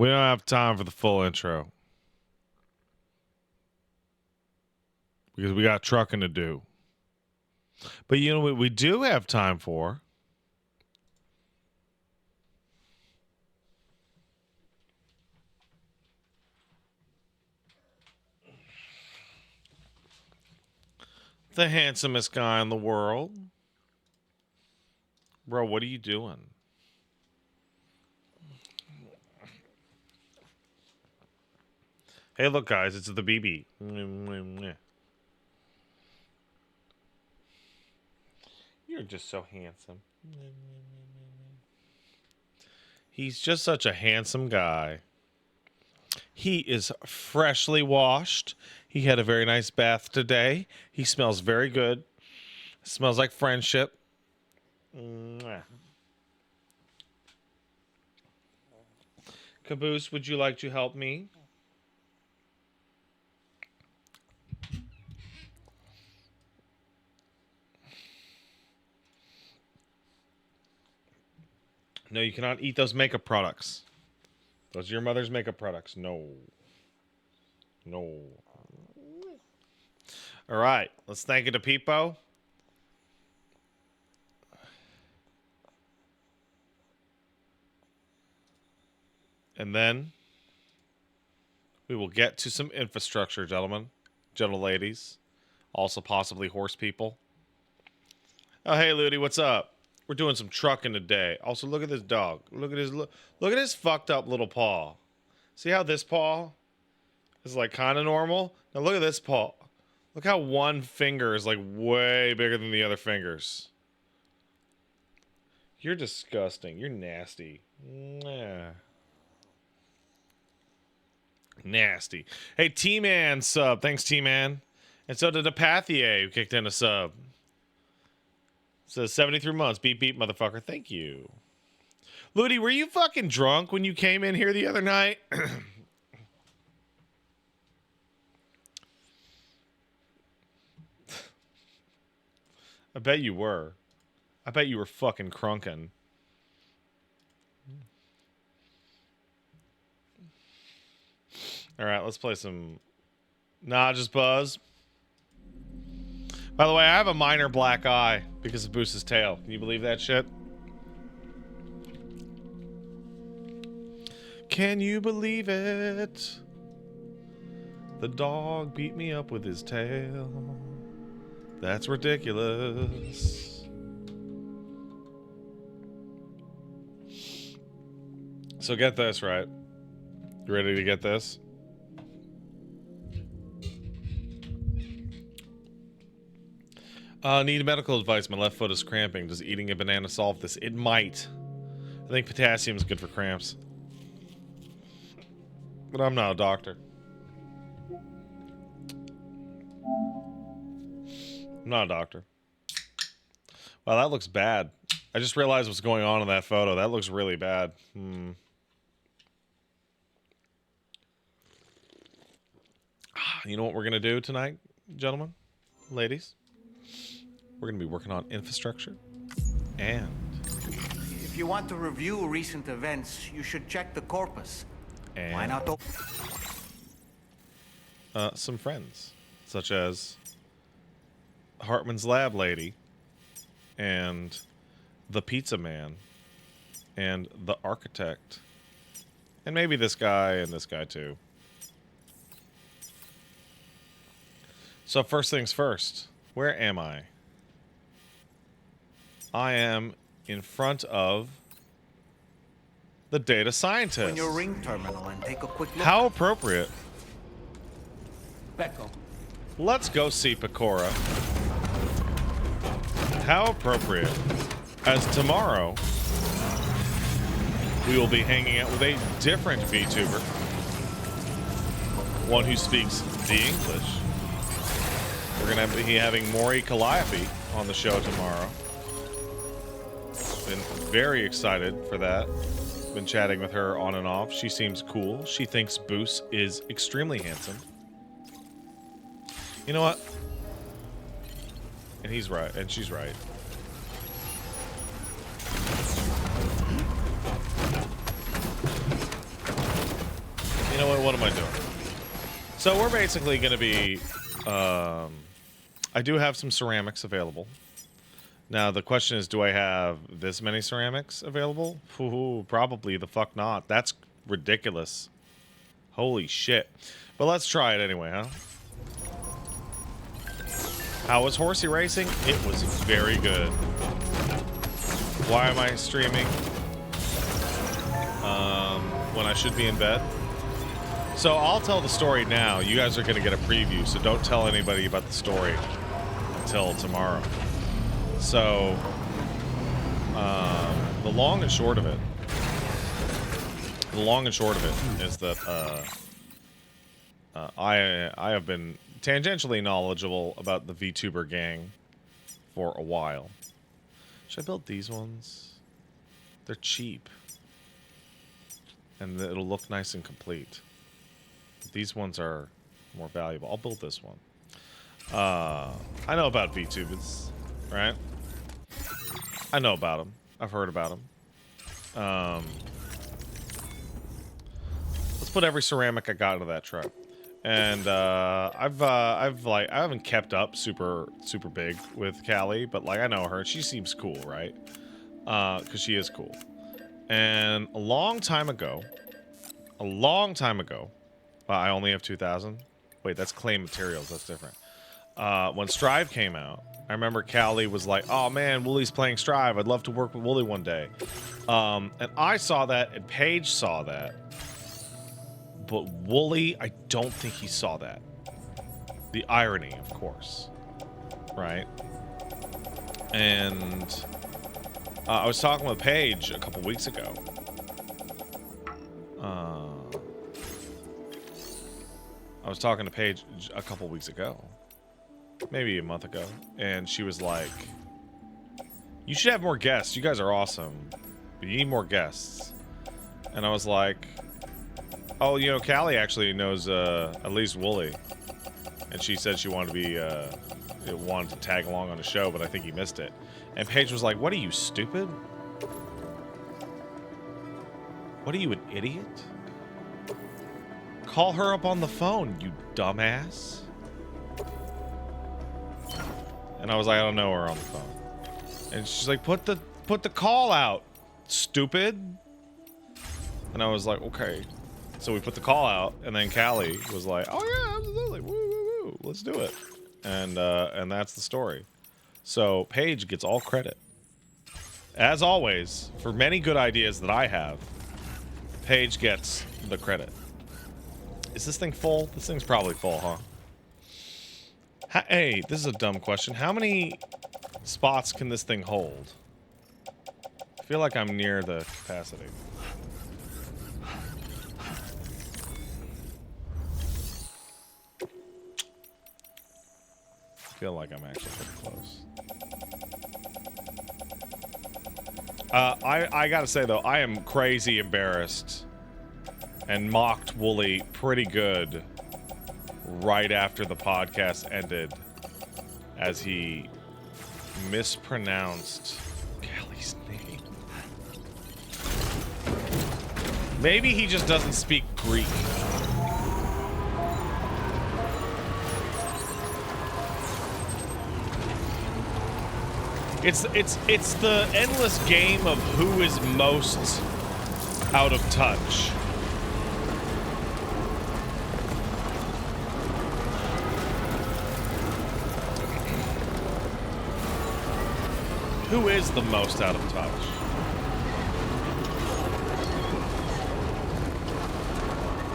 We don't have time for the full intro. Because we got trucking to do. But you know what we do have time for? The handsomest guy in the world. Bro, what are you doing? Hey, look, guys, it's the BB. You're just so handsome. He's just such a handsome guy. He is freshly washed. He had a very nice bath today. He smells very good. Smells like friendship. Caboose, would you like to help me? No, you cannot eat those makeup products. Those are your mother's makeup products. No. No. All right. Let's thank you to Peepo. And then we will get to some infrastructure, gentlemen. Gentle ladies. Also possibly horse people. Oh, hey, Ludi, what's up? We're doing some trucking today. Also, look at this dog. Look at his fucked up little paw. See how this paw is like kind of normal? Now look at this paw. Look how one finger is like way bigger than the other fingers. You're disgusting. You're nasty. Nah. Nasty. Hey, T-Man sub. Thanks, T-Man. And so did Apathier, who kicked in a sub. Says 73 months. Beep, beep, motherfucker. Thank you. Ludi, were you fucking drunk when you came in here the other night? I bet you were. I bet you were fucking crunking. All right, let's play some... Nah, just Buzz. By the way, I have a minor black eye because of Boose's tail. Can you believe that shit? Can you believe it? The dog beat me up with his tail. That's ridiculous. So get this, right? You ready to get this? Need medical advice. My left foot is cramping. Does eating a banana solve this? It might. I think potassium is good for cramps. But I'm not a doctor. I'm not a doctor. Wow, that looks bad. I just realized what's going on in that photo. That looks really bad. You know what we're going to do tonight, gentlemen? Ladies? We're going to be working on infrastructure. And... if you want to review recent events, you should check the corpus. And... why not? Some friends. Such as... Hartman's Lab Lady. And... The Pizza Man. And the Architect. And maybe this guy and this guy too. So first things first. Where am I? I am in front of the data scientist. In your ring terminal and take a quick look. How appropriate. Becco. Let's go see Pecora. How appropriate. As tomorrow, we will be hanging out with a different VTuber. One who speaks the English. We're going to be having Maury Calliope on the show tomorrow. Been very excited for that. Been chatting with her on and off. She seems cool. She thinks Boos is extremely handsome. You know what? And he's right. And she's right. what am I doing? So we're basically going to be... I do have some ceramics available. Now, the question is, do I have this many ceramics available? Ooh, probably the fuck not. That's ridiculous. Holy shit. But let's try it anyway, huh? How was horsey racing? It was very good. Why am I streaming when I should be in bed? So I'll tell the story now. You guys are going to get a preview, so don't tell anybody about the story until tomorrow. So, the long and short of it is that I have been tangentially knowledgeable about the VTuber gang for a while. Should I build these ones? They're cheap. And it'll look nice and complete. These ones are more valuable. I'll build this one. I know about VTubers, right? I know about them. I've heard about them. Let's put every ceramic I got into that truck. And I haven't kept up super big with Callie, but like I know her. She seems cool, right? Because she is cool. And a long time ago, I only have 2,000. Wait, that's clay materials. That's different. When Strive came out, I remember Callie was like, "Oh man, Wooly's playing Strive. I'd love to work with Wooly one day." And I saw that, and Paige saw that. But Wooly, I don't think he saw that. The irony, of course. Right? And I was talking with Paige a couple weeks ago. I was talking to Paige a couple weeks ago. Maybe a month ago. And she was like, "You should have more guests. You guys are awesome. But you need more guests." And I was like, "Oh, you know, Callie actually knows at least Wooly." And she said she wanted to be wanted to tag along on the show, but I think he missed it. And Paige was like, "What are you, stupid? What are you, an idiot? Call her up on the phone, you dumbass." And I was like, "I don't know her on the phone." And she's like, put the call out, stupid." And I was like, "Okay." So we put the call out, and then Callie was like, "Oh yeah, absolutely, woo woo woo, let's do it." And that's the story. So Paige gets all credit, as always, for many good ideas that I have. Paige gets the credit. Is this thing full? This thing's probably full, huh? Hey, this is a dumb question. How many spots can this thing hold? I feel like I'm near the capacity. I feel like I'm actually pretty close. I gotta say, though, I am crazy embarrassed and mocked Wooly pretty good right after the podcast ended, as he mispronounced Callie's name. Maybe he just doesn't speak Greek. It's the endless game of who is most out of touch. Who is the most out of touch?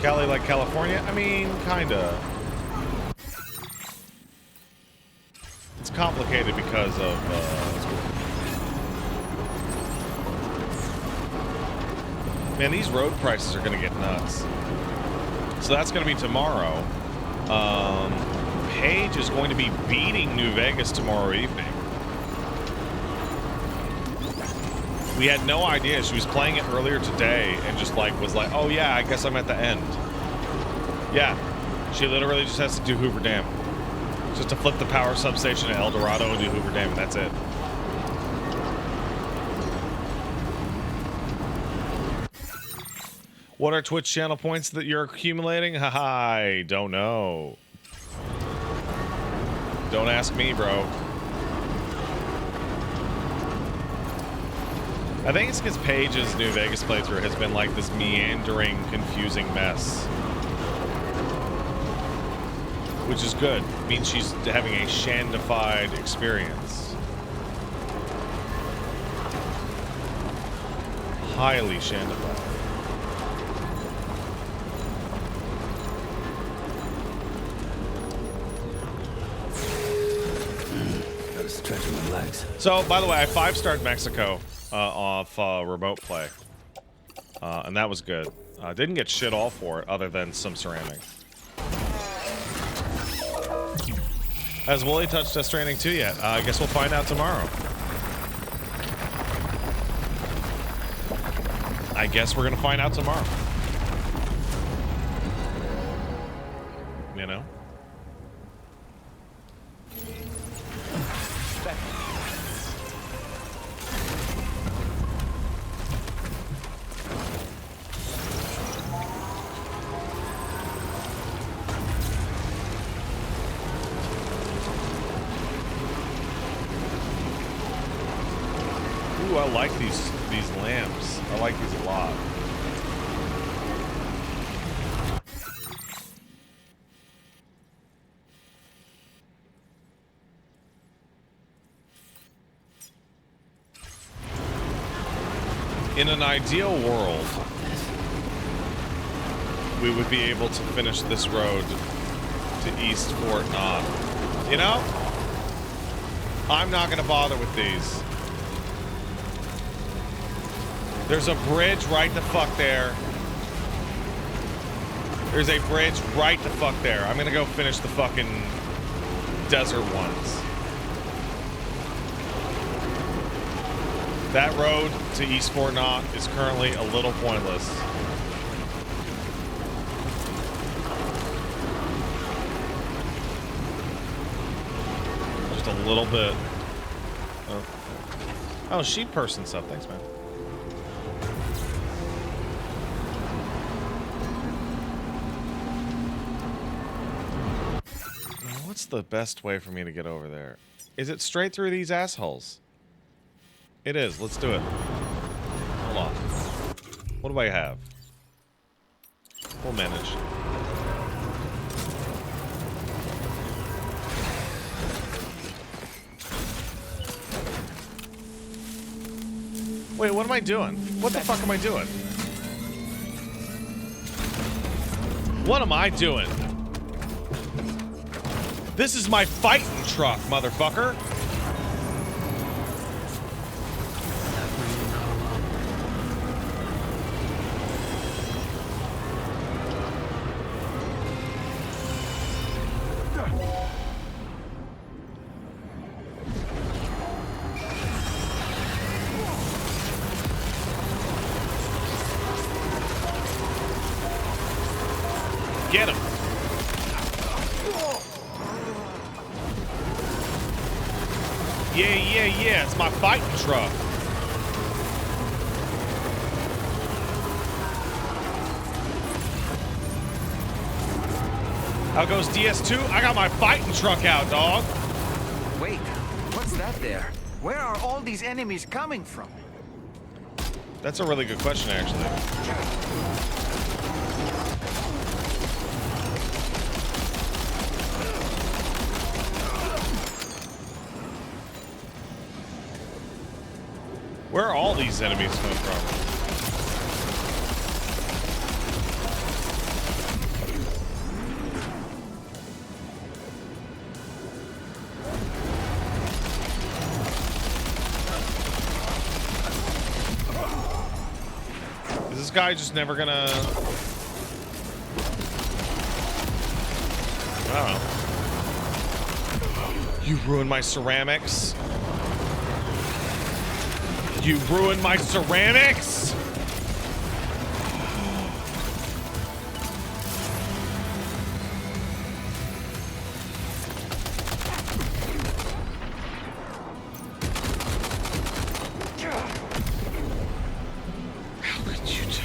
Cali like California? I mean, kinda. It's complicated because of, man, these road prices are gonna get nuts. So that's gonna be tomorrow. Paige is going to be beating New Vegas tomorrow evening. We had no idea. She was playing it earlier today and just like was like, "Oh yeah, I guess I'm at the end." Yeah, she literally just has to do Hoover Dam. Just to flip the power substation at El Dorado and do Hoover Dam, and that's it. What are Twitch channel points that you're accumulating? Haha, I don't know. Don't ask me, bro. I think it's because Paige's New Vegas playthrough has been like this meandering, confusing mess. Which is good. It means she's having a shandified experience. Highly shandified. Gotta stretch my legs. So, by the way, I 5-starred Mexico off remote play. And that was good. Didn't get shit all for it, other than some ceramic. Has Wooly touched Death Stranding 2 yet? I guess we'll find out tomorrow. I guess we're gonna find out tomorrow. You know? Ooh, I like these lamps. I like these a lot. In an ideal world, we would be able to finish this road to East Fort Knox. You know? I'm not gonna bother with these. There's a bridge right the fuck there. There's a bridge right the fuck there. I'm gonna go finish the fucking desert ones. That road to East Fort Knox is currently a little pointless. Just a little bit. Oh, sheep person stuff. Thanks, man. What's the best way for me to get over there? Is it straight through these assholes? It is. Let's do it. Hold on. What do I have? We'll manage. Wait, what am I doing? What the fuck am I doing? What am I doing? This is my fighting truck, motherfucker. Get him. Yeah, it's my fighting truck. How goes DS2? I got my fighting truck out, dog. Wait, what's that there? Where are all these enemies coming from? That's a really good question, actually. Where are all these enemies coming from? Is this guy just never gonna... I don't know. You ruined my ceramics. You ruined my ceramics! How could you do it?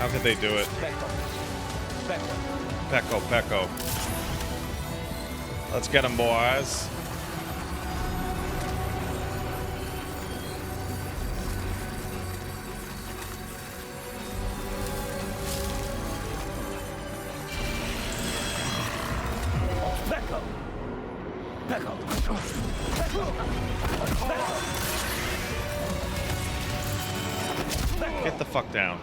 How could they do it? Pecco, Pecco. Let's get them, boys. Get the fuck down.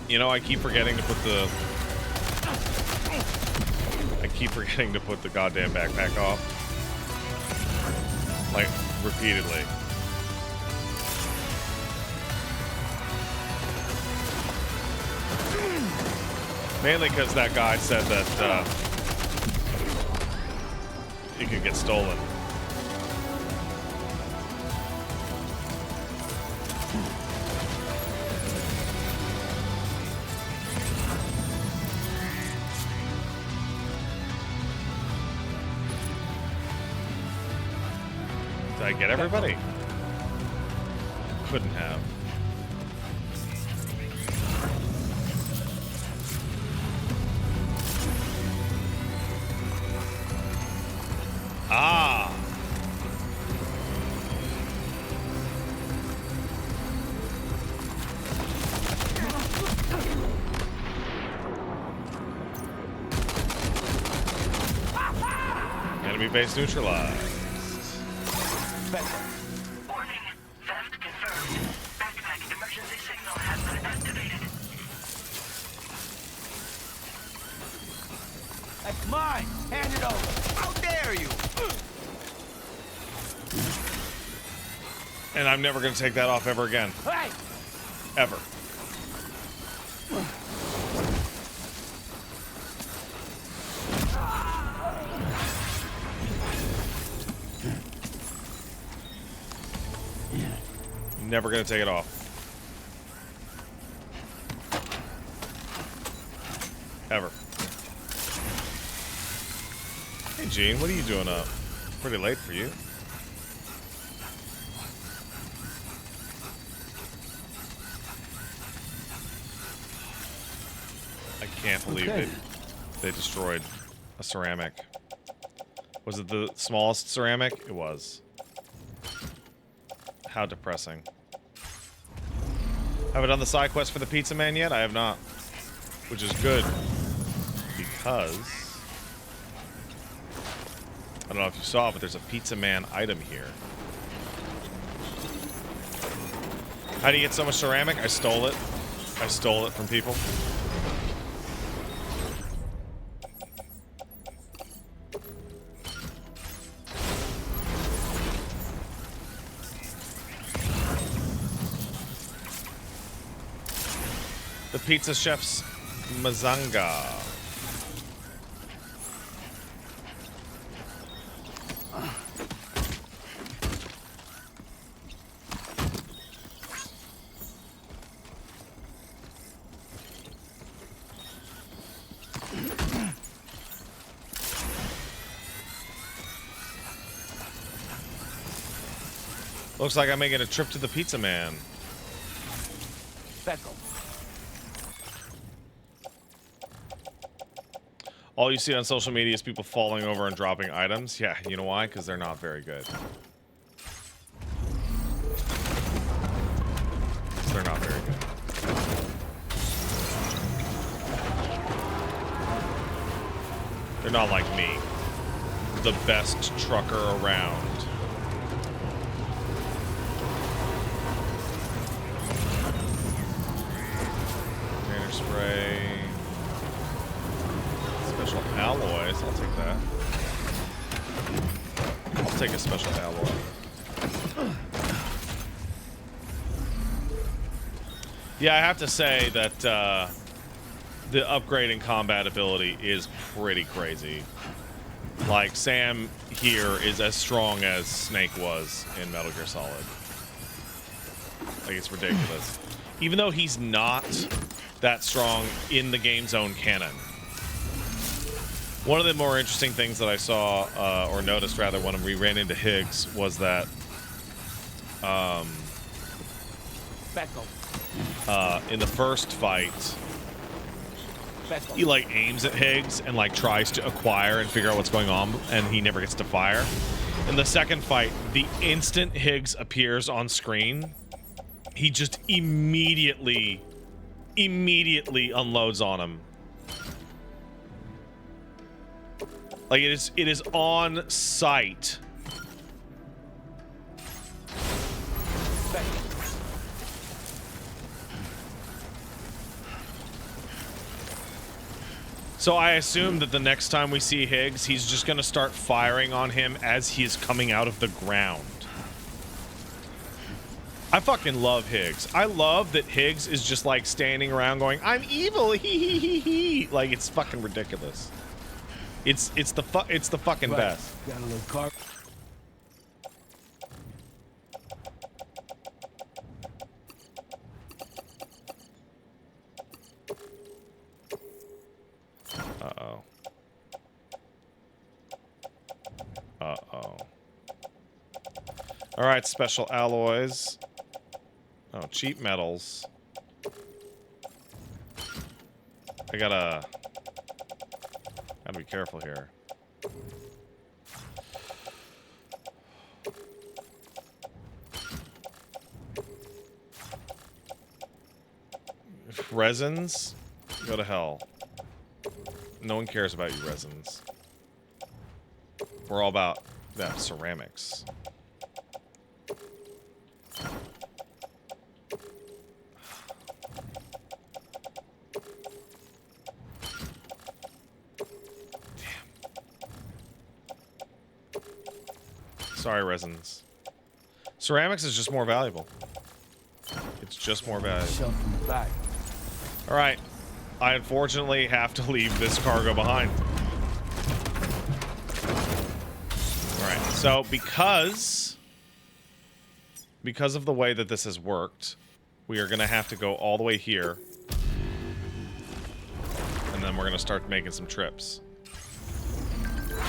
You know, I keep forgetting to put the goddamn backpack off. Like, repeatedly. Mainly because that guy said that it could get stolen. Did I get everybody? Couldn't have. Ah! Enemy base neutralized. Warning. Theft confirmed. Backpack emergency signal has been activated. That's mine! Hand it over! How dare you! And I'm never going to take that off ever again. Hey! Ever. Never going to take it off. Ever. Hey, Gene, what are you doing up? Pretty late for you. I can't believe they destroyed a ceramic. Was it the smallest ceramic? It was. How depressing. Have I done the side quest for the pizza man yet? I have not. Which is good. Because I don't know if you saw, but there's a pizza man item here. How do you get so much ceramic? I stole it. I stole it from people. The pizza chef's Mazanga. Looks like I'm making a trip to the pizza man. Beckel. All you see on social media is people falling over and dropping items. Yeah, you know why? Because they're not very good. They're not very good. They're not like me. The best trucker around. Container spray. Special alloys. I'll take that. I'll take a special alloy. Yeah, I have to say that the upgrade in combat ability is pretty crazy. Like, Sam here is as strong as Snake was in Metal Gear Solid. Like, it's ridiculous. Even though he's not that strong in the game's own canon. One of the more interesting things that I saw, or noticed rather, when we ran into Higgs was that in the first fight, he like aims at Higgs and like tries to acquire and figure out what's going on, and he never gets to fire. In the second fight, the instant Higgs appears on screen, he just immediately unloads on him. Like it is on sight. So I assume that the next time we see Higgs, he's just going to start firing on him as he's coming out of the ground. I fucking love Higgs. I love that Higgs is just like standing around going, "I'm evil." Hee. Like it's fucking ridiculous. It's the fucking best. Got a little car. Uh-oh. Uh-oh. All right, special alloys. Oh, cheap metals. I gotta be careful here. Resins? Go to hell. No one cares about you, resins. We're all about that ceramics. Sorry, resins. Ceramics is just more valuable. It's just more valuable. Shelf in the back. All right. I unfortunately have to leave this cargo behind. All right. So because of the way that this has worked, we are going to have to go all the way here. And then we're going to start making some trips.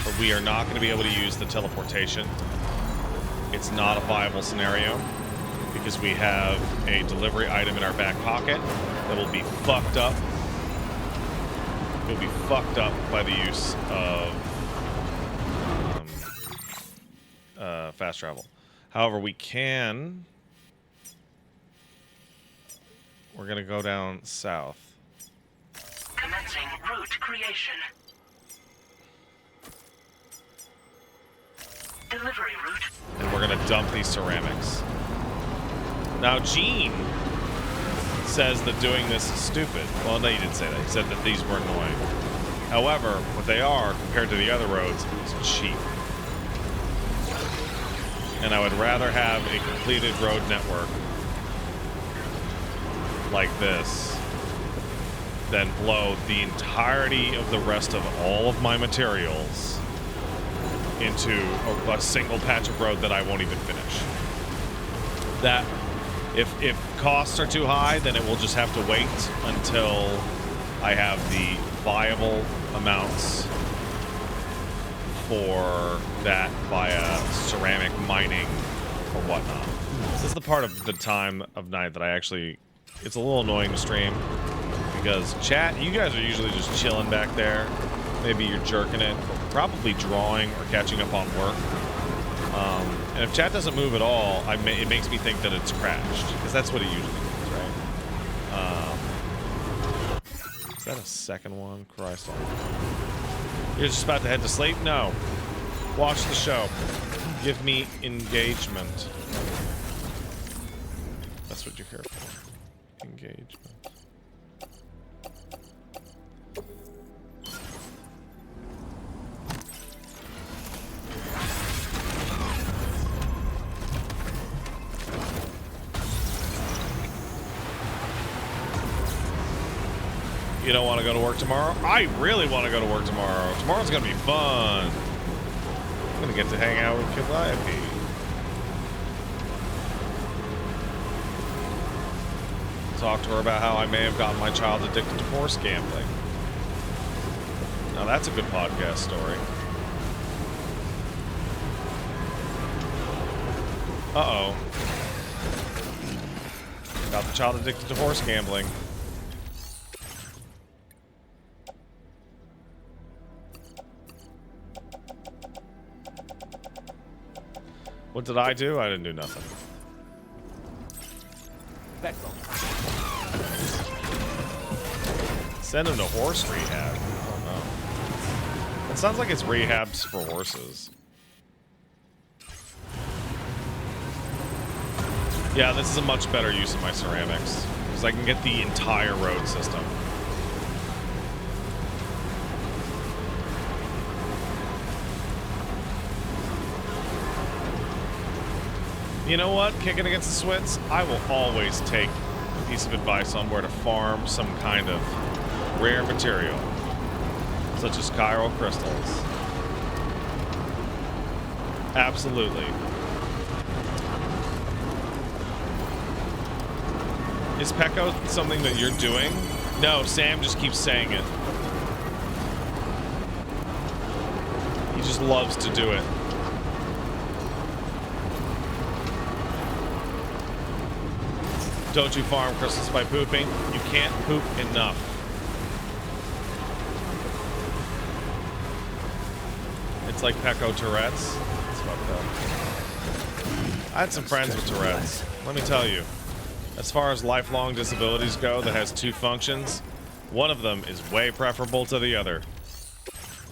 But we are not going to be able to use the teleportation. It's not a viable scenario because we have a delivery item in our back pocket that will be fucked up. It will be fucked up by the use of fast travel. However, we can... We're going to go down south. Commencing route creation. Delivery route. And we're going to dump these ceramics. Now, Gene says that doing this is stupid. Well, no, he didn't say that. He said that these were annoying. However, what they are, compared to the other roads, is cheap. And I would rather have a completed road network like this than blow the entirety of the rest of all of my materials into a single patch of road that I won't even finish. That, if costs are too high, then it will just have to wait until I have the viable amounts for that via ceramic mining or whatnot. This is the part of the time of night that I actually, it's a little annoying to stream because chat, you guys are usually just chilling back there. Maybe you're jerking it, probably drawing or catching up on work. And if chat doesn't move at all, it makes me think that it's crashed, because that's what it usually means, right? Is that a second one? Christ almighty. You're just about to head to sleep? No. Watch the show. Give me engagement. That's what you're here for. Engagement. You don't want to go to work tomorrow? I really want to go to work tomorrow. Tomorrow's going to be fun. I'm going to get to hang out with Calliope. Talk to her about how I may have gotten my child addicted to horse gambling. Now that's a good podcast story. Uh-oh. Got the child addicted to horse gambling. What did I do? I didn't do nothing. Send him to horse rehab. Oh no. It sounds like it's rehabs for horses. Yeah, this is a much better use of my ceramics. Because I can get the entire road system. You know what? Kicking against the Swits, I will always take a piece of advice on where to farm some kind of rare material, such as chiral crystals. Absolutely. Is Pecco something that you're doing? No, Sam just keeps saying it. He just loves to do it. Don't you farm crystals by pooping? You can't poop enough. It's like Pecco Tourette's. It's fucked up. I had some friends with Tourette's. Let me tell you. As far as lifelong disabilities go that has two functions, one of them is way preferable to the other.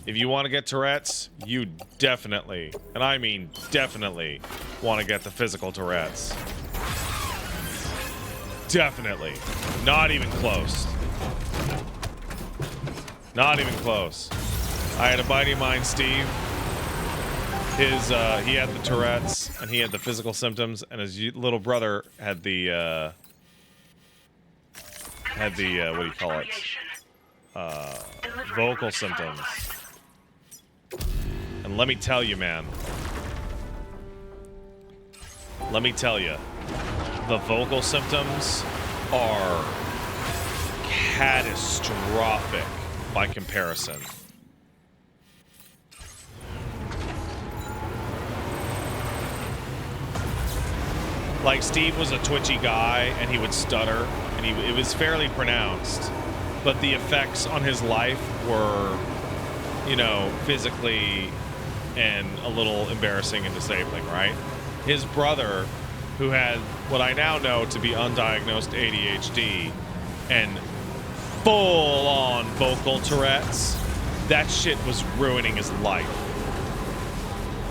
If you want to get Tourette's, you definitely, and I mean definitely, want to get the physical Tourette's. Definitely. Not even close. Not even close. I had a buddy of mine, Steve. He had the Tourette's, and he had the physical symptoms, and his little brother had the, what do you call it? Vocal symptoms. And let me tell you, man. Let me tell you. The vocal symptoms are catastrophic by comparison. Like, Steve was a twitchy guy, and he would stutter, and it was fairly pronounced, but the effects on his life were, you know, physically and a little embarrassing and disabling, right? His brother, who had what I now know to be undiagnosed ADHD and full-on vocal Tourette's, that shit was ruining his life.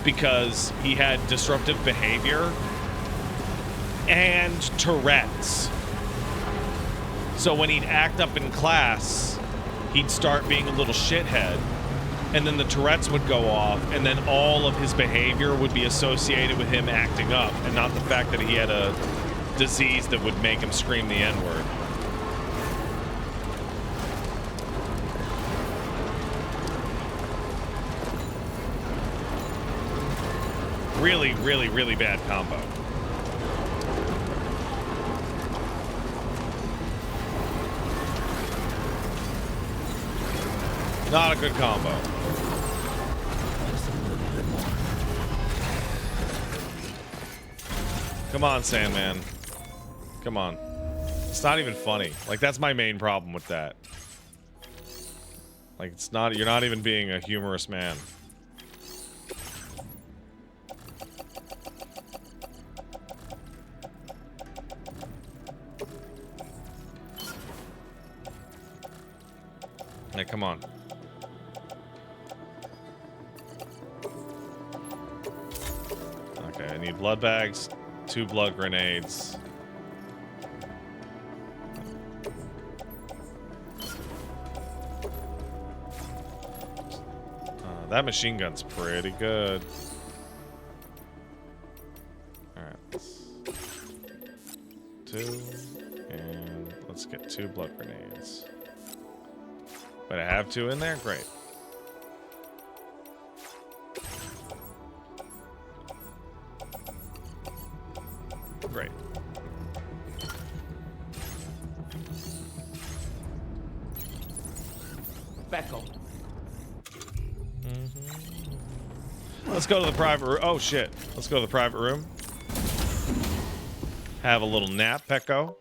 Because he had disruptive behavior and Tourette's. So when he'd act up in class, he'd start being a little shithead. And then the Tourette's would go off, and then all of his behavior would be associated with him acting up, and not the fact that he had a disease that would make him scream the N-word. Really, really, really bad combo. Not a good combo. Come on, Sandman. Come on. It's not even funny. Like, that's my main problem with that. Like, it's not, you're not even being a humorous man. Hey, come on. Okay, I need blood bags, 2 blood grenades. That machine gun's pretty good. Alright. 2, and let's get 2 blood grenades. But I have 2 in there? Great. Great. Beckel. Let's go to the private room. Oh, shit. Let's go to the private room. Have a little nap, Pecco.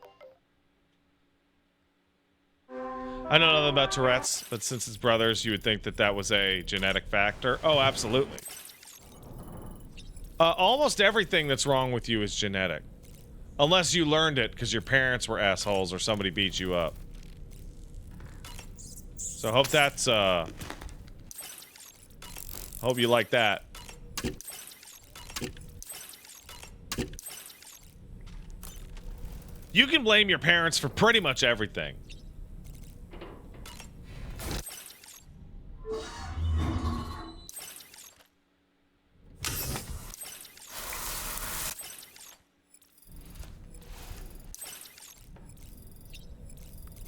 I know nothing about Tourette's, but since it's brothers, you would think that that was a genetic factor. Oh, absolutely. Almost everything that's wrong with you is genetic. Unless you learned it because your parents were assholes or somebody beat you up. So hope that's, hope you like that. You can blame your parents for pretty much everything.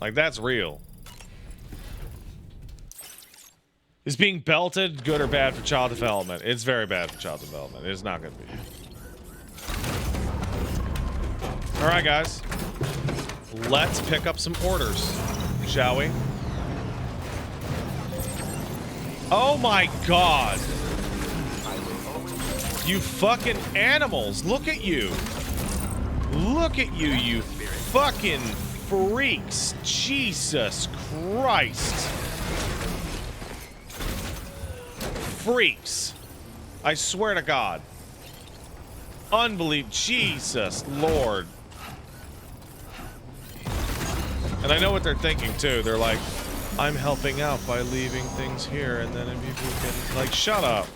Like, that's real. Is being belted good or bad for child development? It's very bad for child development. It's not going to be. Alright, guys. Let's pick up some orders, shall we? Oh my god! You fucking animals! Look at you! Look at you, you fucking freaks! Jesus Christ! Freaks! I swear to God. Unbelievable. Jesus Lord. And I know what they're thinking too. They're like, I'm helping out by leaving things here, and then if people can, like, shut up.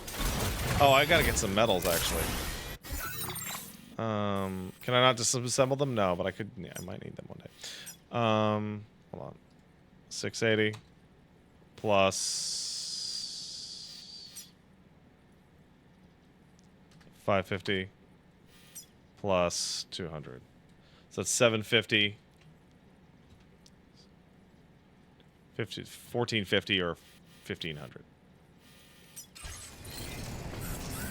Oh, I gotta get some metals actually. Can I not disassemble them? No, but I could. Yeah, I might need them one day. Hold on. 680 plus 550 plus 200. So that's 750. 1450 or 1500.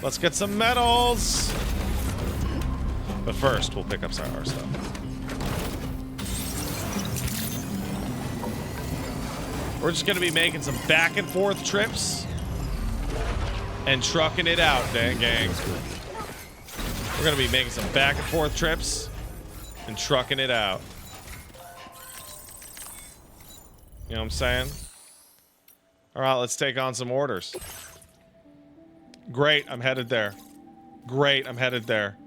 Let's get some metals. But first, we'll pick up our stuff. We're just gonna be making some back and forth trips and trucking it out, dang gang. We're gonna be making some back and forth trips and trucking it out. You know what I'm saying? Alright, let's take on some orders. Great, I'm headed there. Great, I'm headed there.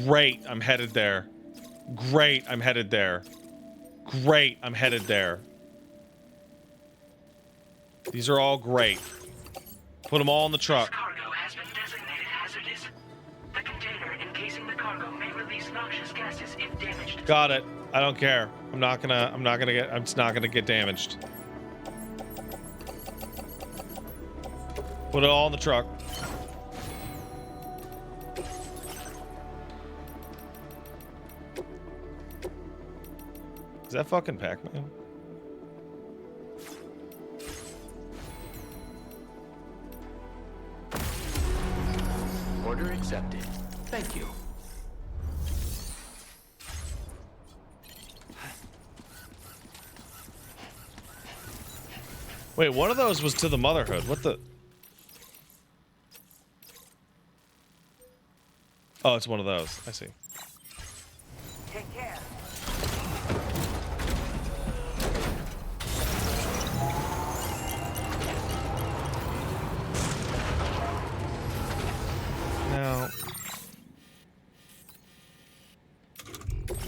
Great, I'm headed there. Great, I'm headed there. Great, I'm headed there. These are all great. Put them all in the truck. This cargo has been designated hazardous. The container encasing the cargo may release noxious gases if damaged. Got it. I don't care. I'm just not gonna get damaged. Put it all in the truck. Is that fucking Pac-Man? Order accepted. Thank you. Wait, one of those was to the Motherhood. What the? Oh, it's one of those. I see. Take care. Now,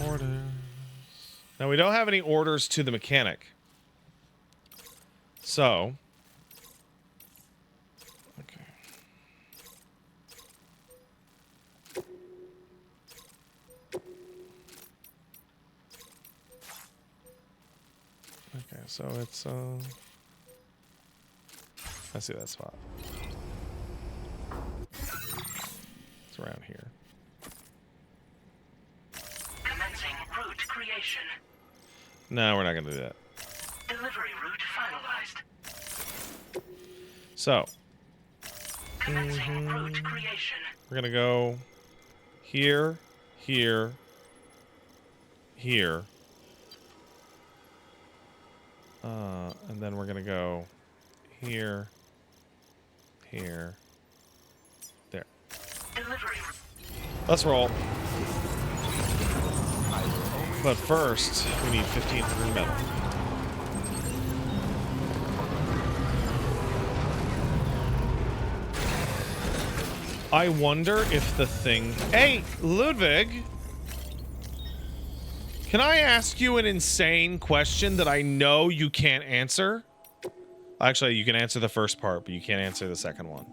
orders. Now we don't have any orders to the mechanic. So, okay. Okay, so it's I see that spot. It's around here. Commencing route creation. No, we're not gonna do that. Delivery route finalized. So, Commencing route creation. we're gonna go here, here, here. And then we're gonna go here, here, Let's roll. But first, we need 1,500 metal. I wonder if the thing... Hey, Ludwig! Can I ask you an insane question that I know you can't answer? Actually, you can answer the first part, but you can't answer the second one.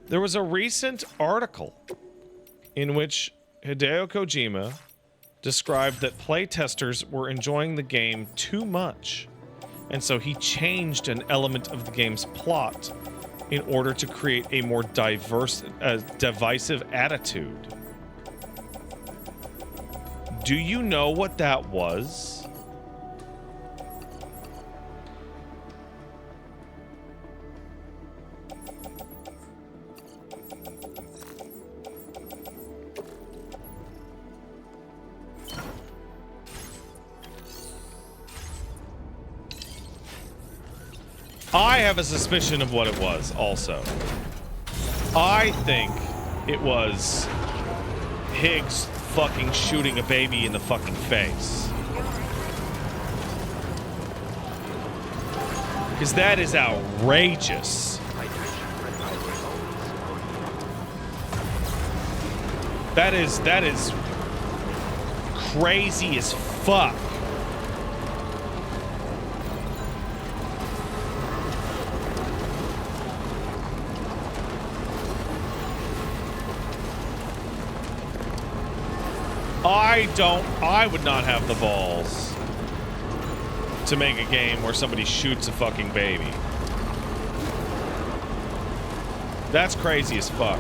There was a recent article in which Hideo Kojima described that playtesters were enjoying the game too much, and so he changed an element of the game's plot in order to create a more divisive attitude. Do you know what that was? I have a suspicion of what it was, also. I think it was Higgs fucking shooting a baby in the fucking face. Because that is outrageous. That is crazy as fuck. I would not have the balls to make a game where somebody shoots a fucking baby. That's crazy as fuck.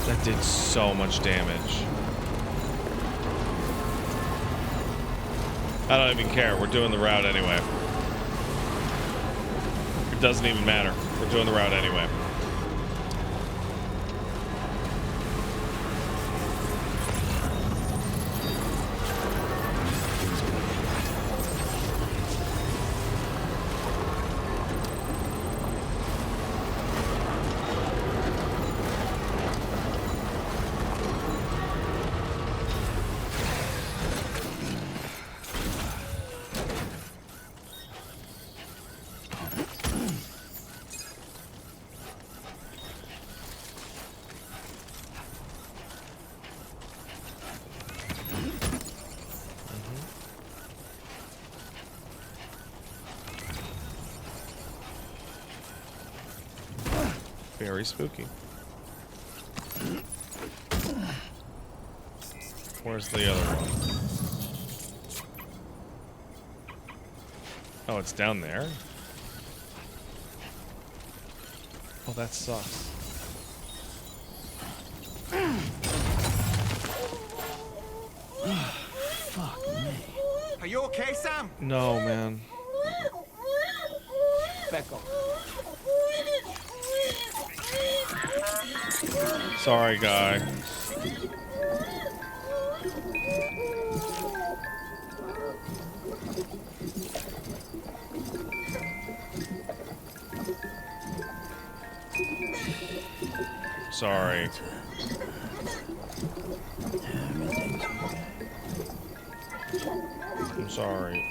That did so much damage. I don't even care. We're doing the route anyway. It doesn't even matter. We're doing the route anyway. Very spooky. Where's the other one? Oh, it's down there. Oh, that sucks. Fuck me. Are you okay, Sam? No, man. Back off. Sorry, guy. Sorry. I'm sorry.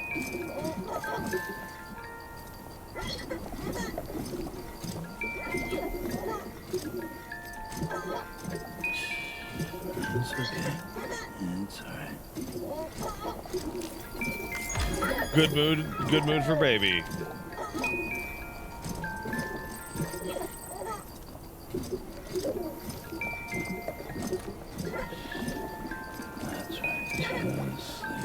It's okay. It's alright. Good mood for baby. That's right. Just sleep.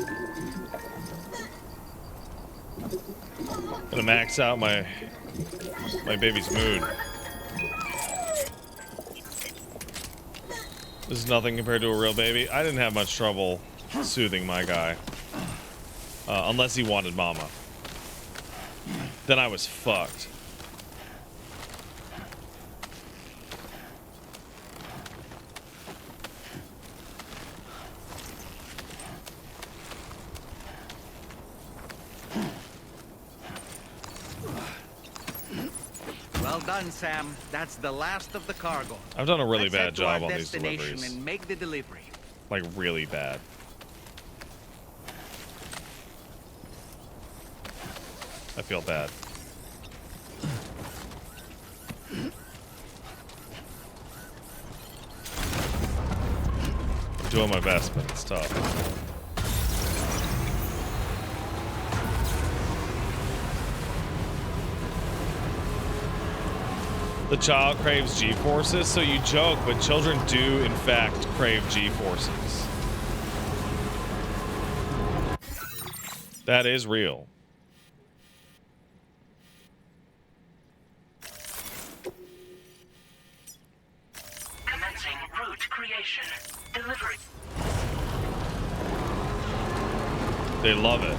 Gonna max out my baby's mood. This is nothing compared to a real baby. I didn't have much trouble soothing my guy. Unless he wanted mama. Then I was fucked. Well done, Sam. That's the last of the cargo. I've done a really Let's bad head to job our on these destination deliveries. and make the delivery. Like, really bad. I feel bad. I'm doing my best, but it's tough. The child craves G-forces, so you joke, but children do, in fact, crave G-forces. That is real. Commencing route creation. Delivery. They love it.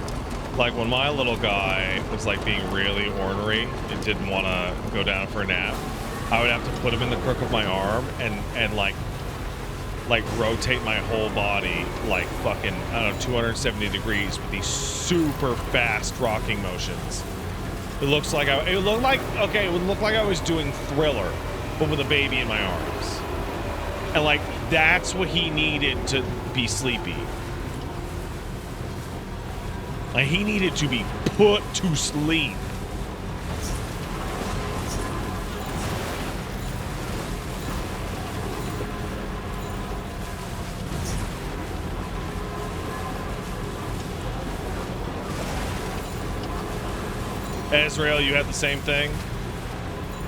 Like when my little guy was like being really ornery and didn't want to go down for a nap, I would have to put him in the crook of my arm and like rotate my whole body like fucking, I don't know, 270 degrees with these super fast rocking motions. It would look like I was doing Thriller, but with a baby in my arms. And like that's what he needed to be sleepy. Like he needed to be put to sleep. Israel, you had the same thing?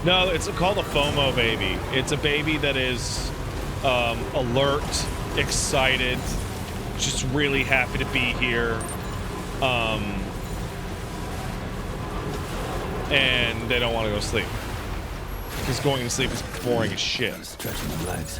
No, it's called a FOMO baby. It's a baby that is alert, excited, just really happy to be here. And they don't want to go to sleep. Because going to sleep is boring as shit. Stretching my legs.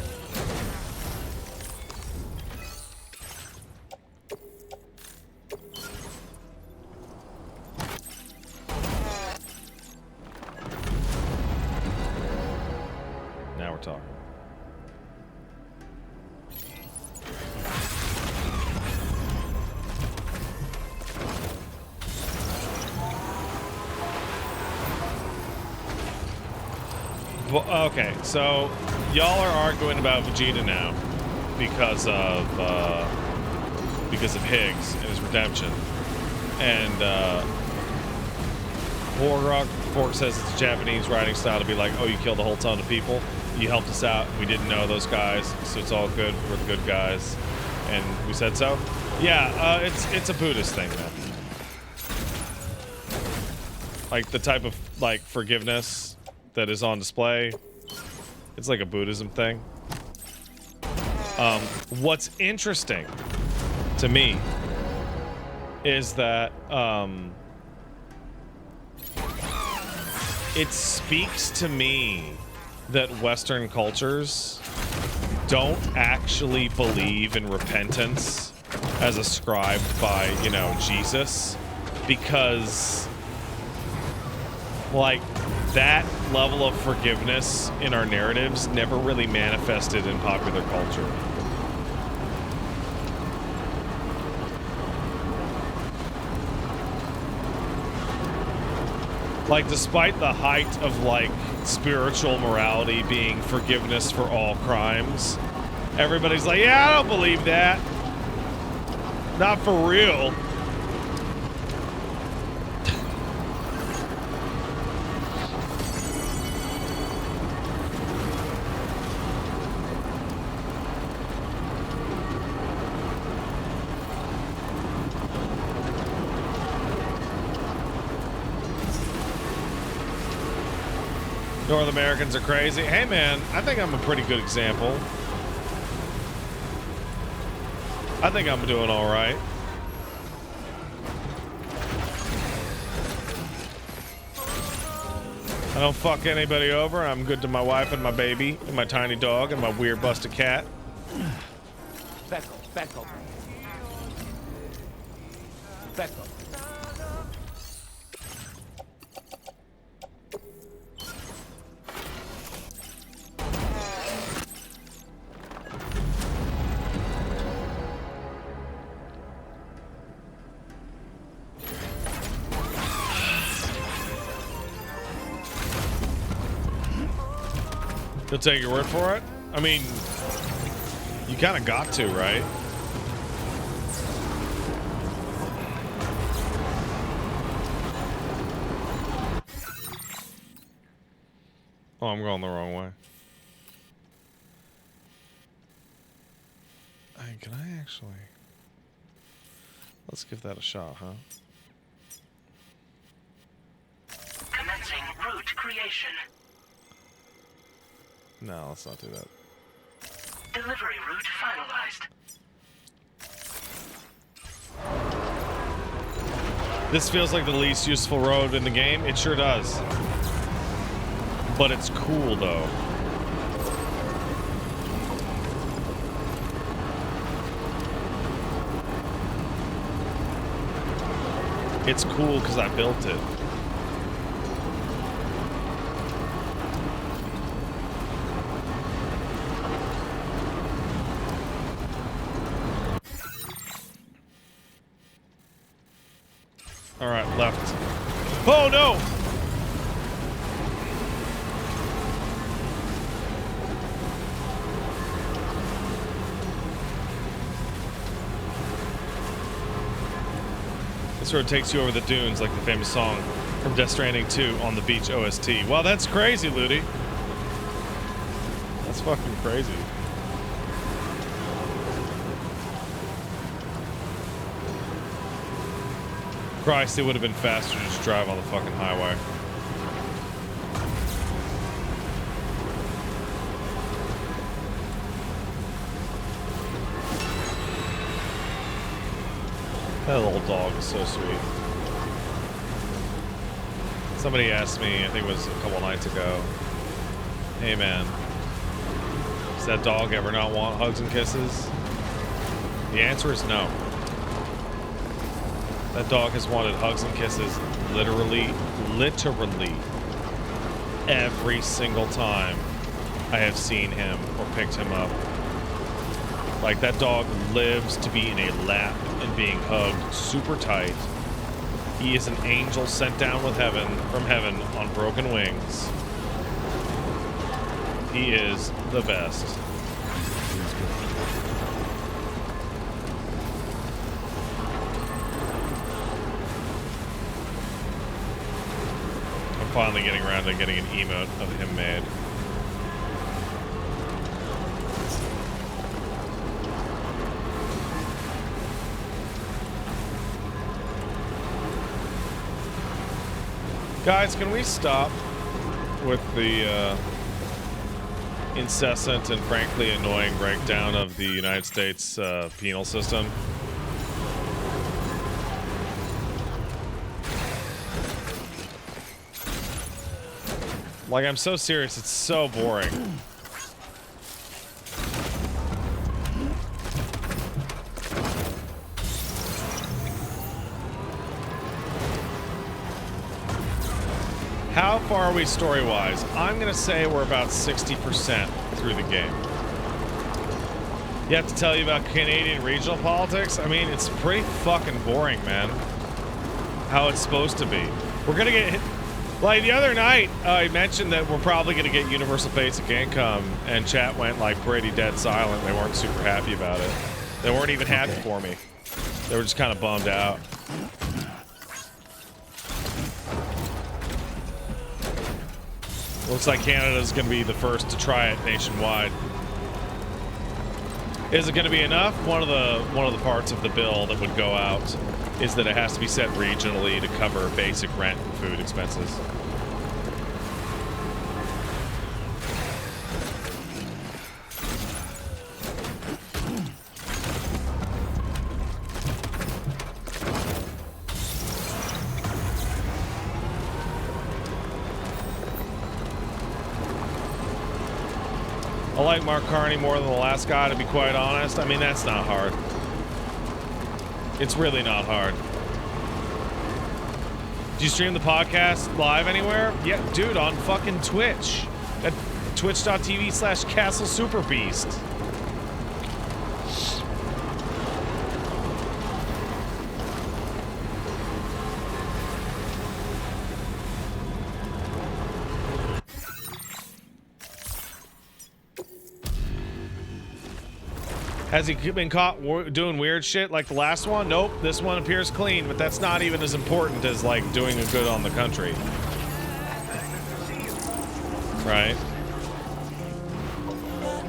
Now we're talking. Okay, so y'all are arguing about Vegeta now because of Higgs and his redemption, and Fork says it's a Japanese writing style to be like, oh, you killed a whole ton of people, you helped us out, we didn't know those guys, so it's all good, we're the good guys, and we said so. Yeah, it's a Buddhist thing, man. Like the type of like forgiveness that is on display. It's like a Buddhism thing. What's interesting to me is that it speaks to me that Western cultures don't actually believe in repentance as ascribed by, you know, Jesus, because like that level of forgiveness in our narratives never really manifested in popular culture. Like, despite the height of like spiritual morality being forgiveness for all crimes, everybody's like, yeah, I don't believe that. Not for real. North Americans are crazy. Hey man, I think I'm a pretty good example. I think I'm doing all right. I don't fuck anybody over. I'm good to my wife and my baby and my tiny dog and my weird busted cat. Becco. He'll take your word for it? I mean, you kind of got to, right? Oh, I'm going the wrong way. Hey, can I actually... Let's give that a shot, huh? Commencing route creation. No, let's not do that. Delivery route finalized. This feels like the least useful road in the game. It sure does. But it's cool, though. It's cool because I built it. All right, left. Oh, no! This road takes you over the dunes like the famous song from Death Stranding 2 on the beach OST. Wow, that's crazy, Ludi. That's fucking crazy. Christ, it would have been faster to just drive on the fucking highway. That little dog is so sweet. Somebody asked me, I think it was a couple nights ago, hey man, does that dog ever not want hugs and kisses? The answer is no. That dog has wanted hugs and kisses literally every single time I have seen him or picked him up. Like, that dog lives to be in a lap and being hugged super tight. He is an angel sent down with from heaven on broken wings. He is the best. I'm finally getting around to getting an emote of him made. Guys, can we stop with the incessant and frankly annoying breakdown of the United States penal system? Like, I'm so serious, it's so boring. How far are we story-wise? I'm gonna say we're about 60% through the game. You have to tell you about Canadian regional politics? I mean, it's pretty fucking boring, man. How it's supposed to be. We're gonna get hit. Like, the other night, I mentioned that we're probably gonna get universal basic income, and chat went, like, pretty dead silent. They weren't super happy about it. They weren't even happy for me. They were just kind of bummed out. Looks like Canada's going to be the first to try it nationwide. Is it going to be enough? One of the parts of the bill that would go out is that it has to be set regionally to cover basic rent and food expenses. I like Mark Carney more than the last guy, to be quite honest. I mean, that's not hard. It's really not hard. Do you stream the podcast live anywhere? Yeah, dude, on fucking Twitch. At twitch.tv/CastleSuperBeast. Has he been caught doing weird shit like the last one? Nope. This one appears clean, but that's not even as important as like doing a good on the country. Right?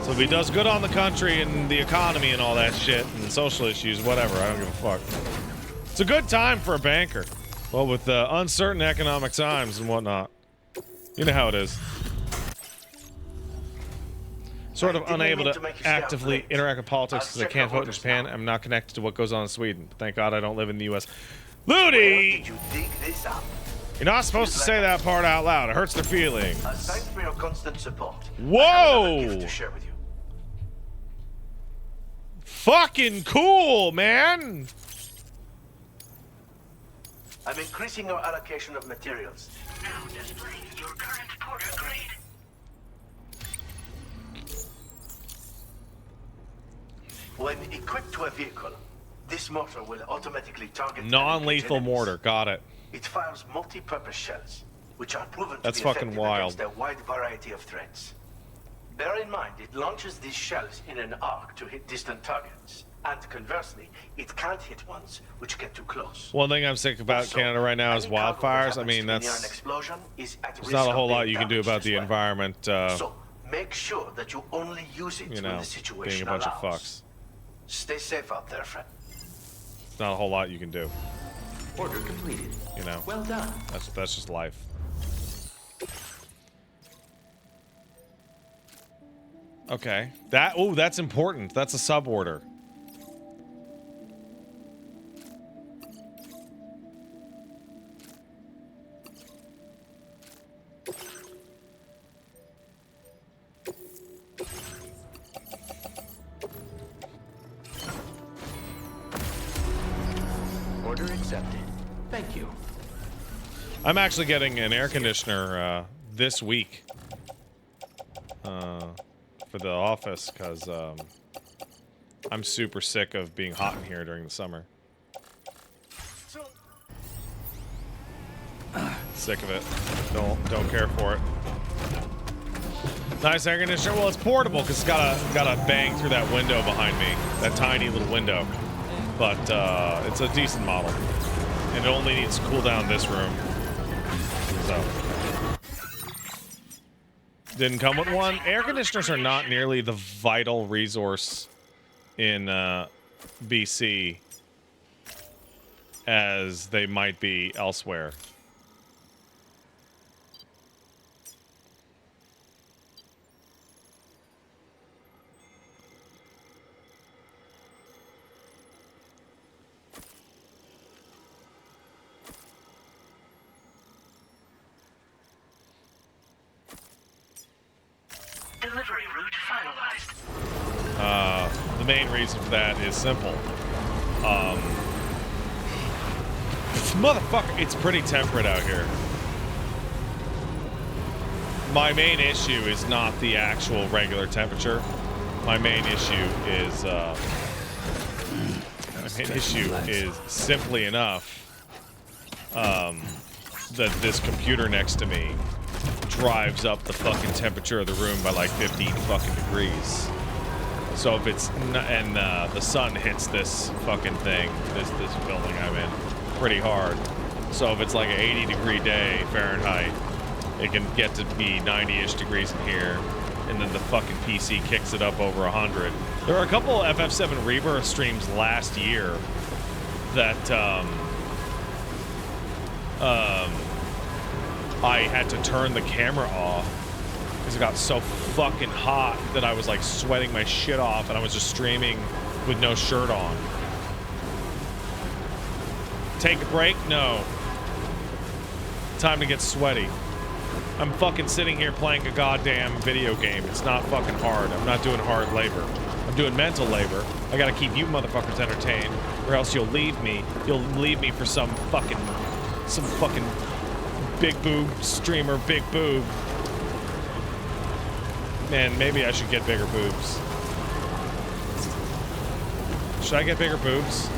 So if he does good on the country and the economy and all that shit and social issues, whatever, I don't give a fuck. It's a good time for a banker. Well, with uncertain economic times and whatnot. You know how it is. Sort of unable to actively interact with politics because I can't vote in Japan. I'm not connected to what goes on in Sweden. Thank God I don't live in the U.S. Ludi! You're not supposed to say that part out loud. It hurts their feelings. Thanks for your constant support. Whoa! To share with you. Fucking cool, man! I'm increasing our allocation of materials. Now displaying your current Porter grade. When equipped to a vehicle, this mortar will automatically target Non-lethal enemies. mortar, got it. It fires multi-purpose shells, which are proven That's to be fucking effective wild. against a wide variety of threats. Bear in mind, it launches these shells in an arc to hit distant targets. And conversely, it can't hit ones which get too close. One thing I'm sick about Also, Canada right now is any cargo that wildfires. I happens mean, to be near an that's... explosion is at There's risk not a of whole lot being you can do damaged about as the well. environment, So, make sure that you only use it you when know, the situation being a bunch allows. of fucks. Stay safe out there, friend. There's not a whole lot you can do. Order completed. You know, Well done. that's just life. Okay. That's important. That's a sub order. Order accepted. Thank you. I'm actually getting an air conditioner this week for the office because I'm super sick of being hot in here during the summer. Sick of it. Don't care for it. Nice air conditioner. Well, it's portable because it's got a bang through that window behind me, that tiny little window. But it's a decent model, and it only needs to cool down this room. So, didn't come with one. Air conditioners are not nearly the vital resource in BC as they might be elsewhere. Delivery route finalized. The main reason for that is simple. Motherfucker, it's pretty temperate out here. My main issue is not the actual regular temperature. My main issue is simply enough that this computer next to me drives up the fucking temperature of the room by like 15 fucking degrees. So if it's the sun hits this fucking thing, this building I'm in, pretty hard. So if it's like an 80-degree day Fahrenheit, it can get to be 90-ish degrees in here, and then the fucking PC kicks it up over 100. There were a couple FF7 Rebirth streams last year that I had to turn the camera off because it got so fucking hot that I was like sweating my shit off, and I was just streaming with no shirt on. Take a break? No. Time to get sweaty. I'm fucking sitting here playing a goddamn video game. It's not fucking hard. I'm not doing hard labor. I'm doing mental labor. I gotta keep you motherfuckers entertained, or else you'll leave me. You'll leave me for some fucking big boob streamer, big boob. Man, maybe I should get bigger boobs. Should I get bigger boobs?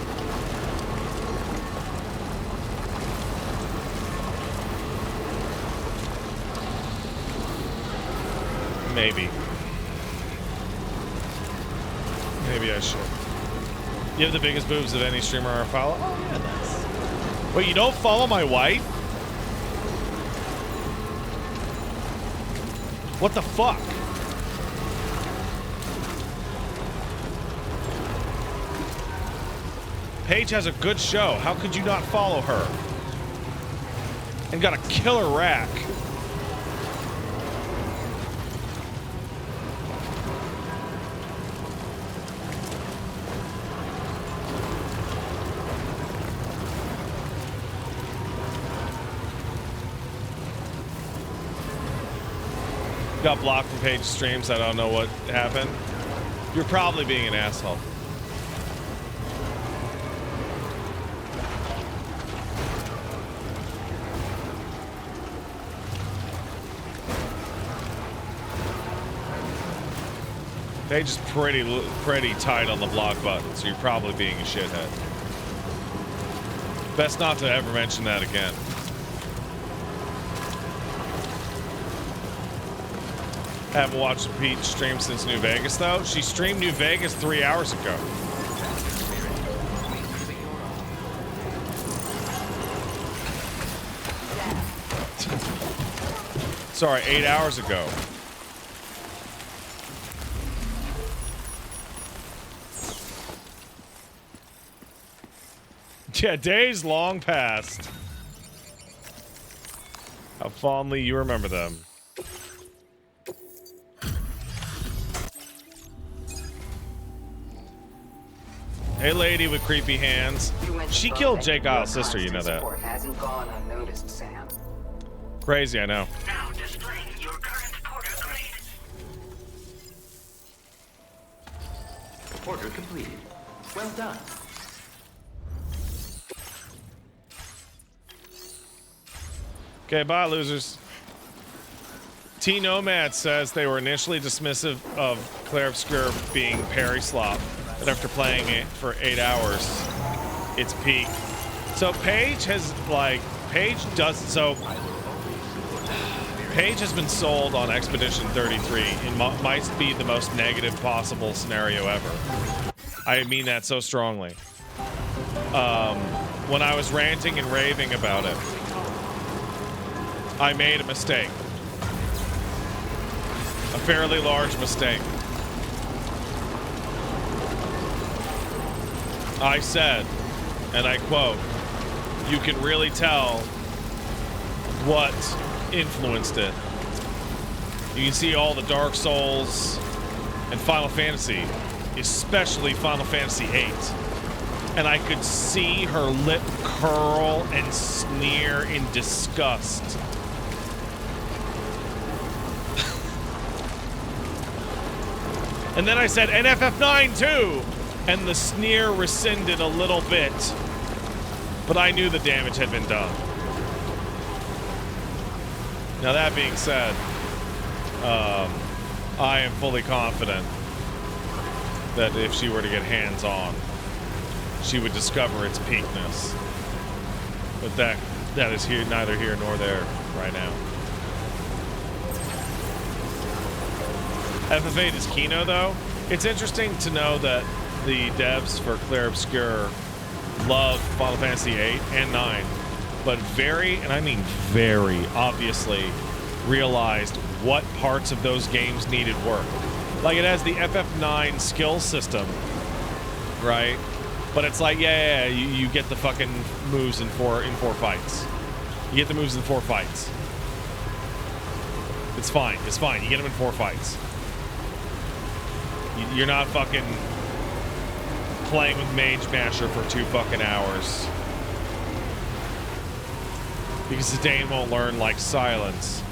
Maybe. Maybe I should. You have the biggest boobs of any streamer I follow. Oh, yeah, nice. Wait, you don't follow my wife? What the fuck? Paige has a good show. How could you not follow her? And got a killer rack. Got blocked from Paige streams. I don't know what happened. You're probably being an asshole. Paige is pretty tight on the block button, so you're probably being a shithead. Best not to ever mention that again. Haven't watched Peach stream since New Vegas, though. She streamed New Vegas 3 hours ago. Sorry, 8 hours ago. Yeah, days long past. How fondly you remember them. Hey, lady with creepy hands. She killed Jake Isle's sister, you know that. Hasn't gone unnoticed, Sam. Crazy, I know. Now displaying your current porter grade. Order completed. Well done. Okay, bye, losers. T Nomad says they were initially dismissive of Claire Obscure being Parry Slop, but after playing it for 8 hours, it's peak. So Paige has Paige has been sold on Expedition 33. It might be the most negative possible scenario ever. I mean that so strongly. When I was ranting and raving about it, I made a mistake. A fairly large mistake. I said, and I quote, "You can really tell what influenced it. You can see all the Dark Souls and Final Fantasy, especially Final Fantasy VIII. And I could see her lip curl and sneer in disgust. And then I said, and FF9 too! And the sneer rescinded a little bit. But I knew the damage had been done. Now that being said, I am fully confident that if she were to get hands-on, she would discover its peakness. But that is neither here nor there right now. FF8 is Kino, though. It's interesting to know that the devs for Claire Obscure love Final Fantasy 8 and 9, but very, and I mean very, obviously realized what parts of those games needed work. Like, it has the FF9 skill system, right? But it's like, yeah, you get the fucking moves in four fights. You get the moves in 4 fights. It's fine. It's fine. You get them in 4 fights. You're not fucking playing with Mage Masher for 2 fucking hours. Because the Dane won't learn like silence.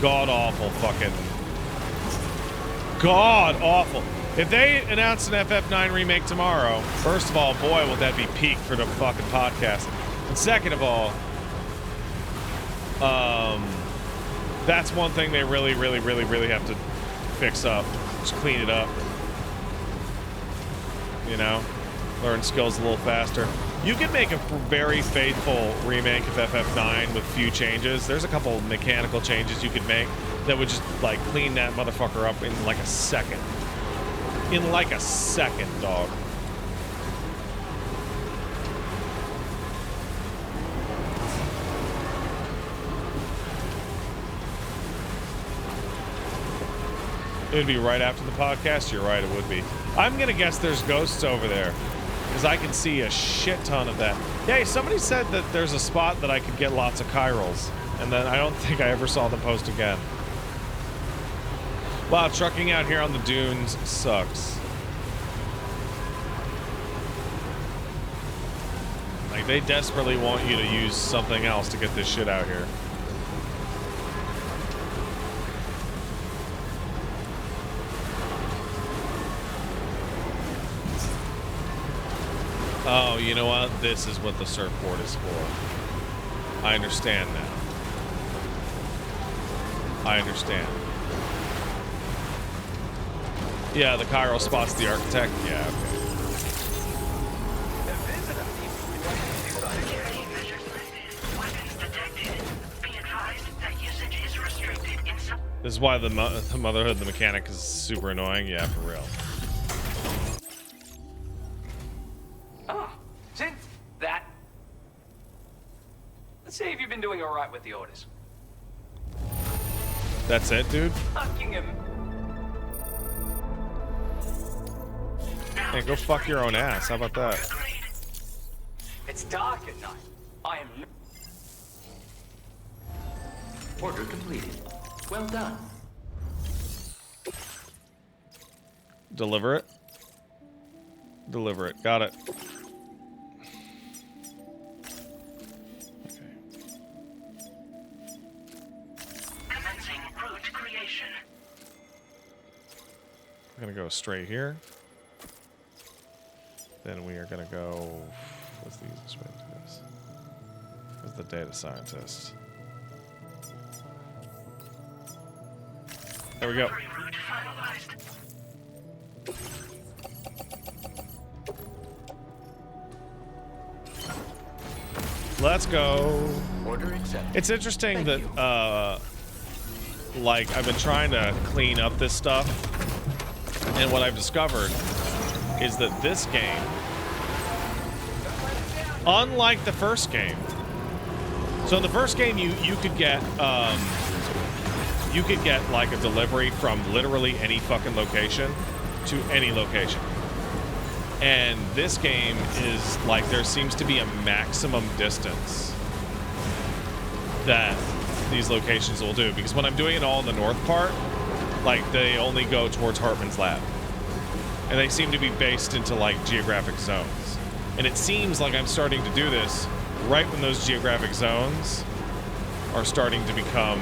God awful fucking. God awful. If they announce an FF9 remake tomorrow, first of all, boy, will that be peak for the fucking podcast. And second of all, that's one thing they really have to fix up. Just clean it up. You know? Learn skills a little faster. You can make a very faithful remake of FF9 with few changes. There's a couple mechanical changes you could make that would just, like, clean that motherfucker up in, like, a second. In, like, a second, dog. It would be right after the podcast? You're right, it would be. I'm gonna guess there's ghosts over there, because I can see a shit ton of that. Hey, somebody said that there's a spot that I could get lots of chirals, and then I don't think I ever saw them post again. Wow, trucking out here on the dunes sucks. Like, they desperately want you to use something else to get this shit out here. Oh, you know what? This is what the surfboard is for. I understand now. I understand. Yeah, the chiral spot's the architect? Yeah, okay. Security measures lifted. Weapons detected. Be advised that usage is restricted in some... This is why the Motherhood, the mechanic, is super annoying? Yeah, for real. Since that... Let's say if you've been doing alright with the orders. That's it, dude? Fucking him. Hey, go fuck your own ass. How about that? It's dark at night. I am... Order completed. Well done. Deliver it. Deliver it. Got it. Commencing route creation. We're gonna go straight here. Then we are gonna go. What's the easiest way to do this? As the data scientist. There we go. Route finalized. Let's go. Order accepted. It's interesting that, like, I've been trying to clean up this stuff, and what I've discovered is that this game, unlike the first game, so in the first game you could get like a delivery from literally any fucking location to any location. And this game is like, there seems to be a maximum distance that these locations will do, because when I'm doing it all in the north part, like, they only go towards Hartman's lab, and they seem to be based into like geographic zones. And it seems like I'm starting to do this right when those geographic zones are starting to become...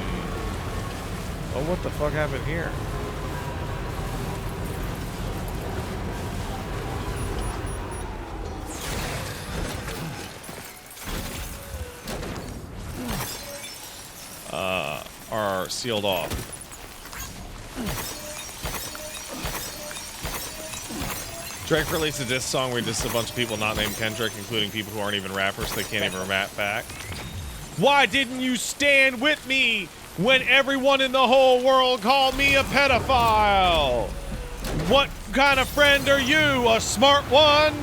Oh, what the fuck happened here? Are sealed off. Drake released a diss song where he disses a bunch of people not named Kendrick, including people who aren't even rappers, so they can't even rap back. Why didn't you stand with me when everyone in the whole world called me a pedophile? What kind of friend are you? A smart one?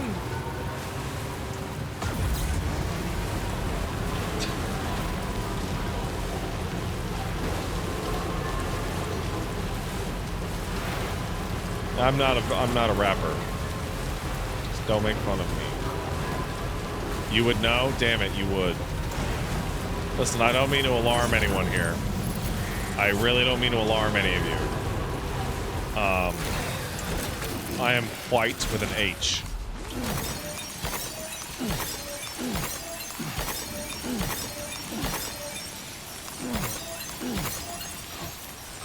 I'm not a rapper. Just don't make fun of me. You would know? Damn it, you would. Listen, I don't mean to alarm anyone here. I really don't mean to alarm any of you. I am white with an H.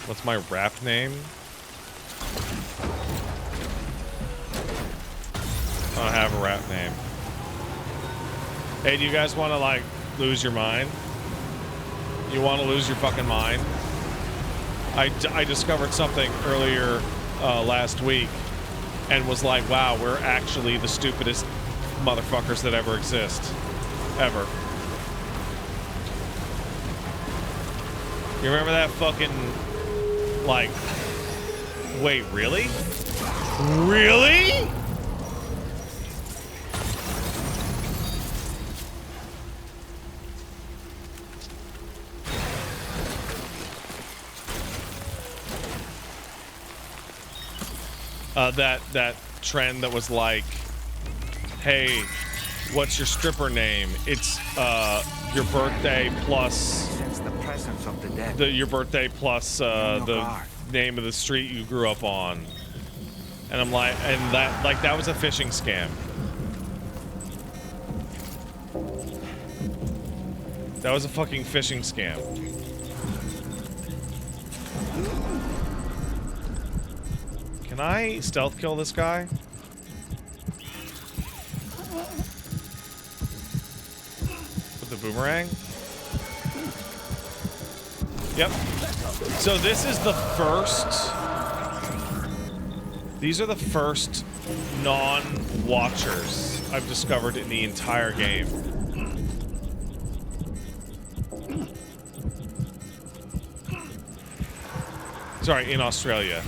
What's my rap name? I don't have a rap name. Hey, do you guys want to, like, lose your mind? You want to lose your fucking mind? I discovered something earlier last week and was like, wow, we're actually the stupidest motherfuckers that ever exist. Ever. You remember that fucking, like, wait, really? Really? That trend that was like, hey, what's your stripper name? It's your birthday plus Sense the presence of the dead. your birthday plus the name of the street you grew up on. And I'm like, and that was a phishing scam. That was a fucking phishing scam. Can I stealth kill this guy? With the boomerang? Yep. So this is the first... These are the first non-watchers I've discovered in the entire game. Sorry, in Australia.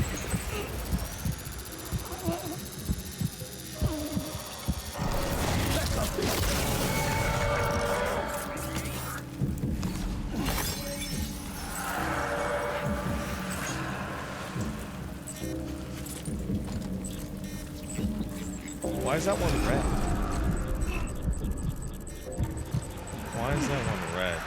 Why is that one red? Why is that one red?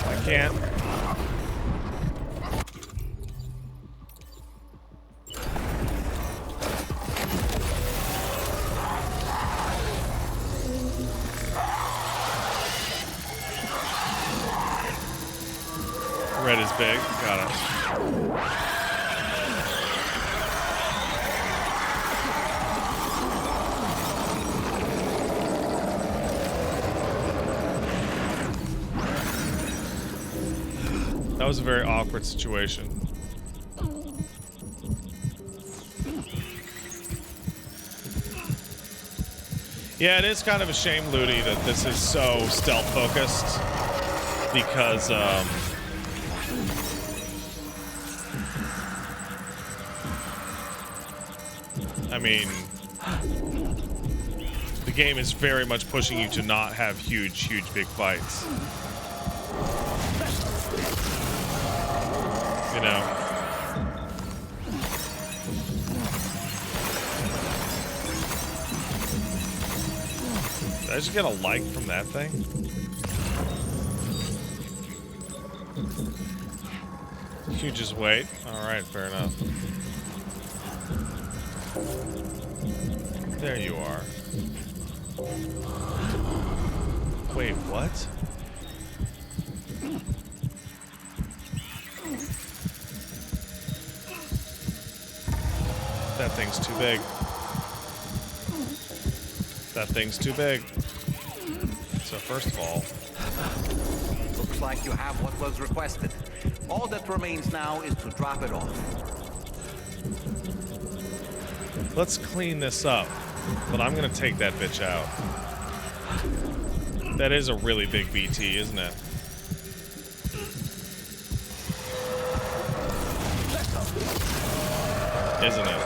I can't. Red is big. Got it. That was a very awkward situation. Yeah, it is kind of a shame, Ludi, that this is so stealth focused because I mean, the game is very much pushing you to not have huge big fights. You know. Did I just get a like from that thing? You just wait. Alright, fair enough. There you are. Wait, what? That thing's too big. That thing's too big. So first of all... Looks like you have what was requested. All that remains now is to drop it off. Let's clean this up. But I'm gonna take that bitch out. That is a really big VT, isn't it? Isn't it?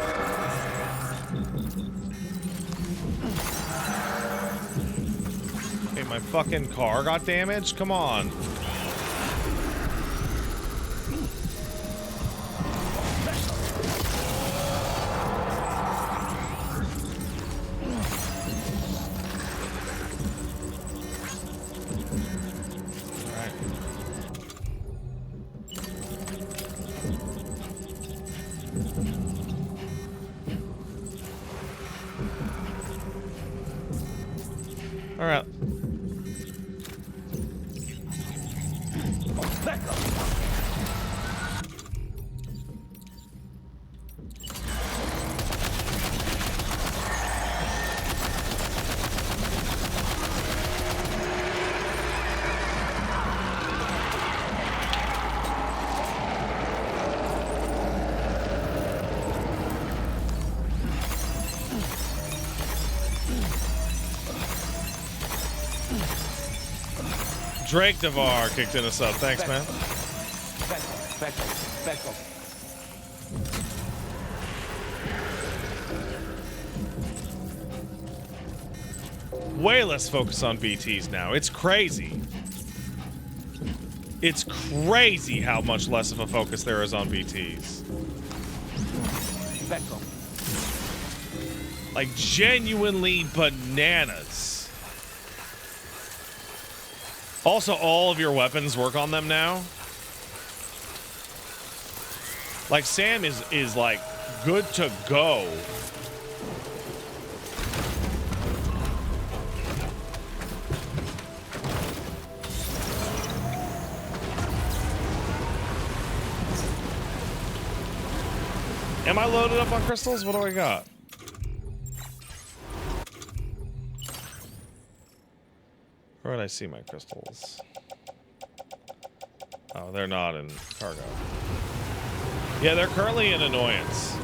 Hey, my fucking car got damaged? Come on. Alright. Drake Devar kicked in a sub. Thanks, man. Way less focus on BTs now. It's crazy. It's crazy how much less of a focus there is on BTs. Like, genuinely bananas. Also, all of your weapons work on them now. Like, Sam is like, good to go. Am I loaded up on crystals? What do I got? Where would I see my crystals? Oh, they're not in cargo. Yeah, they're currently an annoyance.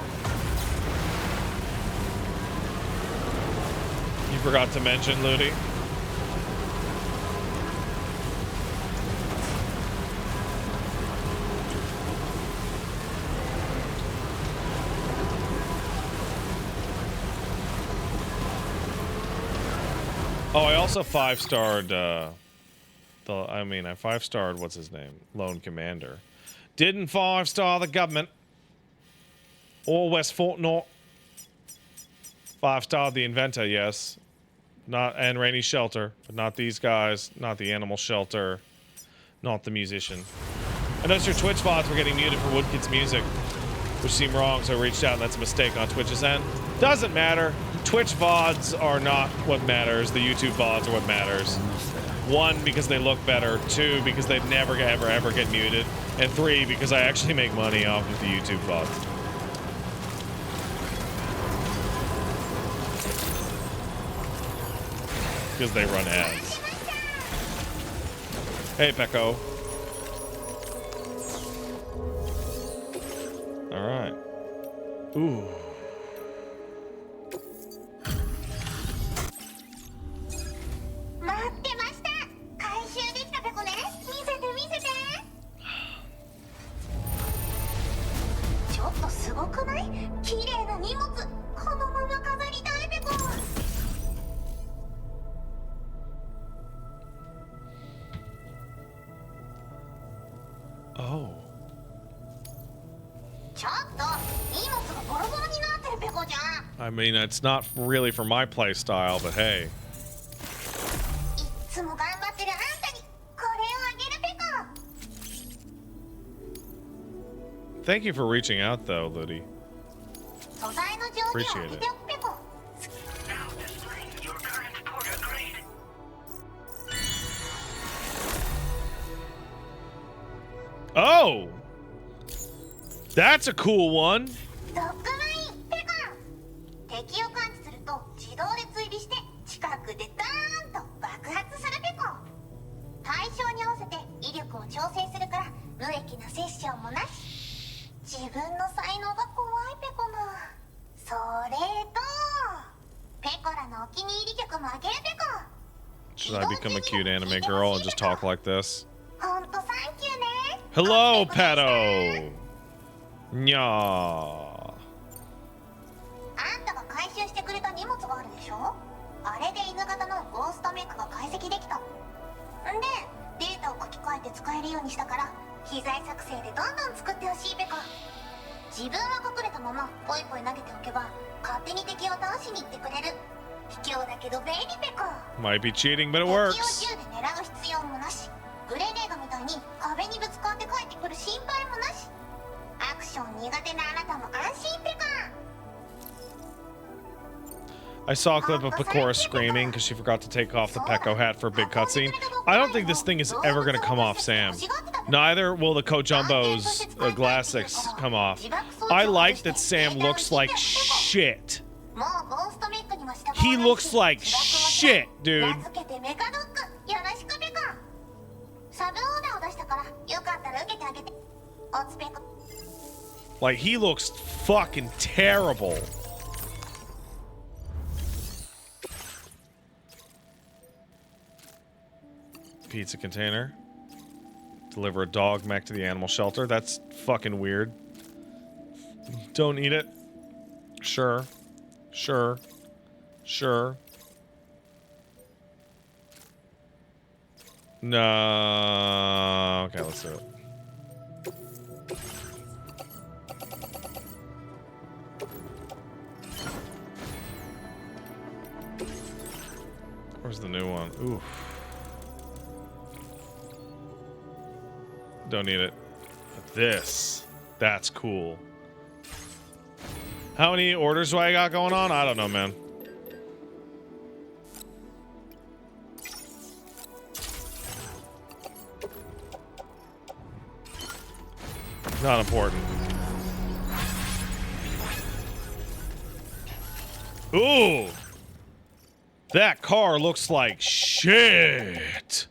You forgot to mention, Ludi? Oh, I also 5-starred, I 5-starred, what's his name? Lone Commander. Didn't 5-star the government. Or West Fortnite. 5-starred the inventor, yes. And Rainy Shelter, but not these guys, not the animal shelter, not the musician. I noticed your Twitch VODs were getting muted for Woodkid's music, which seemed wrong, so I reached out, and that's a mistake on Twitch's end. Doesn't matter. Twitch VODs are not what matters. The YouTube VODs are what matters. 1, because they look better. 2, because they never, ever get muted. And 3, because I actually make money off of the YouTube VODs. Because they run ads. Hey, Pecco. Alright. Ooh. Oh. I mean, it's not really for my play style, but hey. Thank you for reaching out, though, Ludi. Appreciate it. Now displaying your current porter grade. Oh! That's a cool one. Should I become a cute anime girl and just talk like this? Hello, Pato! Nya. あれで犬型のゴーストメイクが解析できた。んで、データを書き換えて使えるようにしたから、機材作成でどんどん作ってほしいべか。自分は隠れたままポイポイ投げておけば、勝手に敵を倒しに行ってくれる。卑怯だけど便利べか。Might be cheating, but it works. 敵を銃で狙う必要もなし、グレネードみたいに壁にぶつかって帰ってくる心配もなし。アクション苦手なあなたも安心べか。 I saw a clip of Pecora screaming because she forgot to take off the Pecco hat for a big cutscene. I don't think this thing is ever going to come off Sam. Neither will the Kojumbo's Glassix come off. I like that Sam looks like shit. He looks like shit, dude. Like, he looks fucking terrible. Pizza container. Deliver a dog mech to the animal shelter. That's fucking weird. Don't need it. Sure. Sure. Sure. No. Okay, let's do it. Where's the new one? Oof. Don't need it. But this. That's cool. How many orders do I got going on? I don't know, man. Not important. Ooh! That car looks like shit!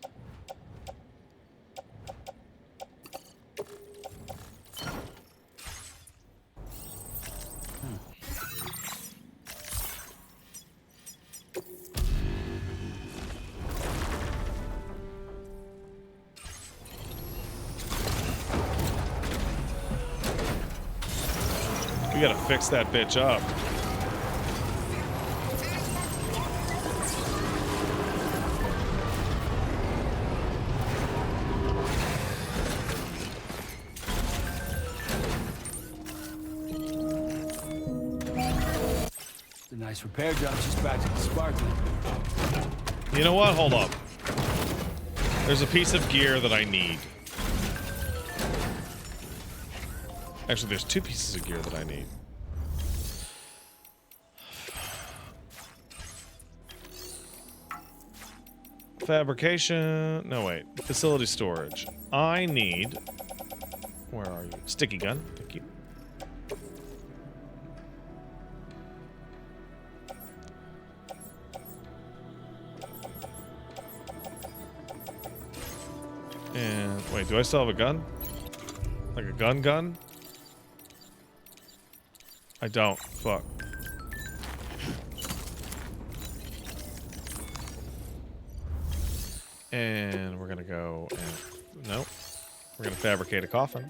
We gotta fix that bitch up. The nice repair job just practically sparkling. You know what? Hold up. There's a piece of gear that I need. Actually, there's two pieces of gear that I need. Fabrication. No, wait. Facility storage. I need... Where are you? Sticky gun. Thank you. And... Wait, do I still have a gun? Like a gun? I don't. Fuck. And we're gonna go and... Nope. We're gonna fabricate a coffin.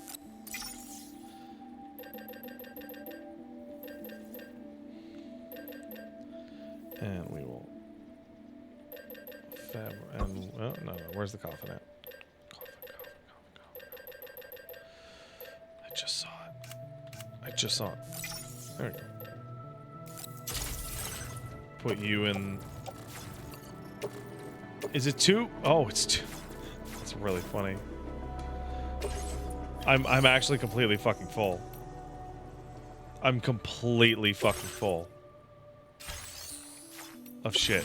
And we will... And... Oh, no. Where's the coffin at? Coffin. I just saw it. There we go. Put you in... Is it two? Oh, it's two. That's really funny. I'm actually completely fucking full. I'm completely fucking full of shit.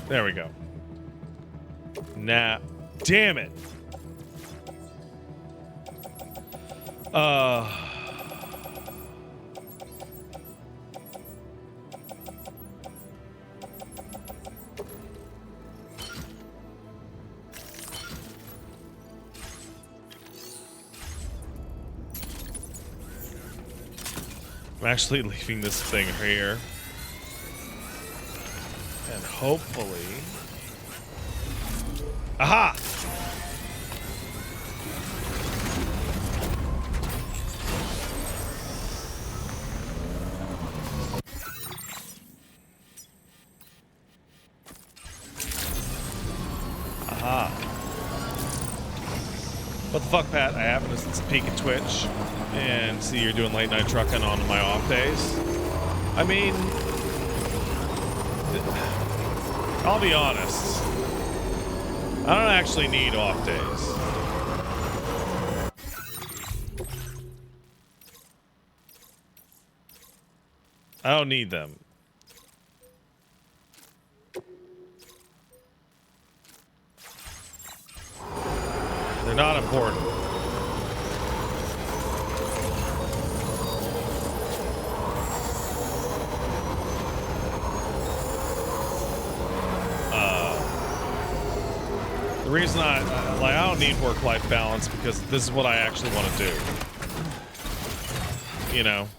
There we go. Nah. Damn it. I'm actually leaving this thing here. And hopefully... Aha! Aha. What the fuck, Pat? I happened to peek at Twitch and see you're doing late night trucking on my off days. I mean... I'll be honest. I don't actually need off days. I don't need them. They're not important. reason I don't need work-life balance because this is what I actually want to do. You know.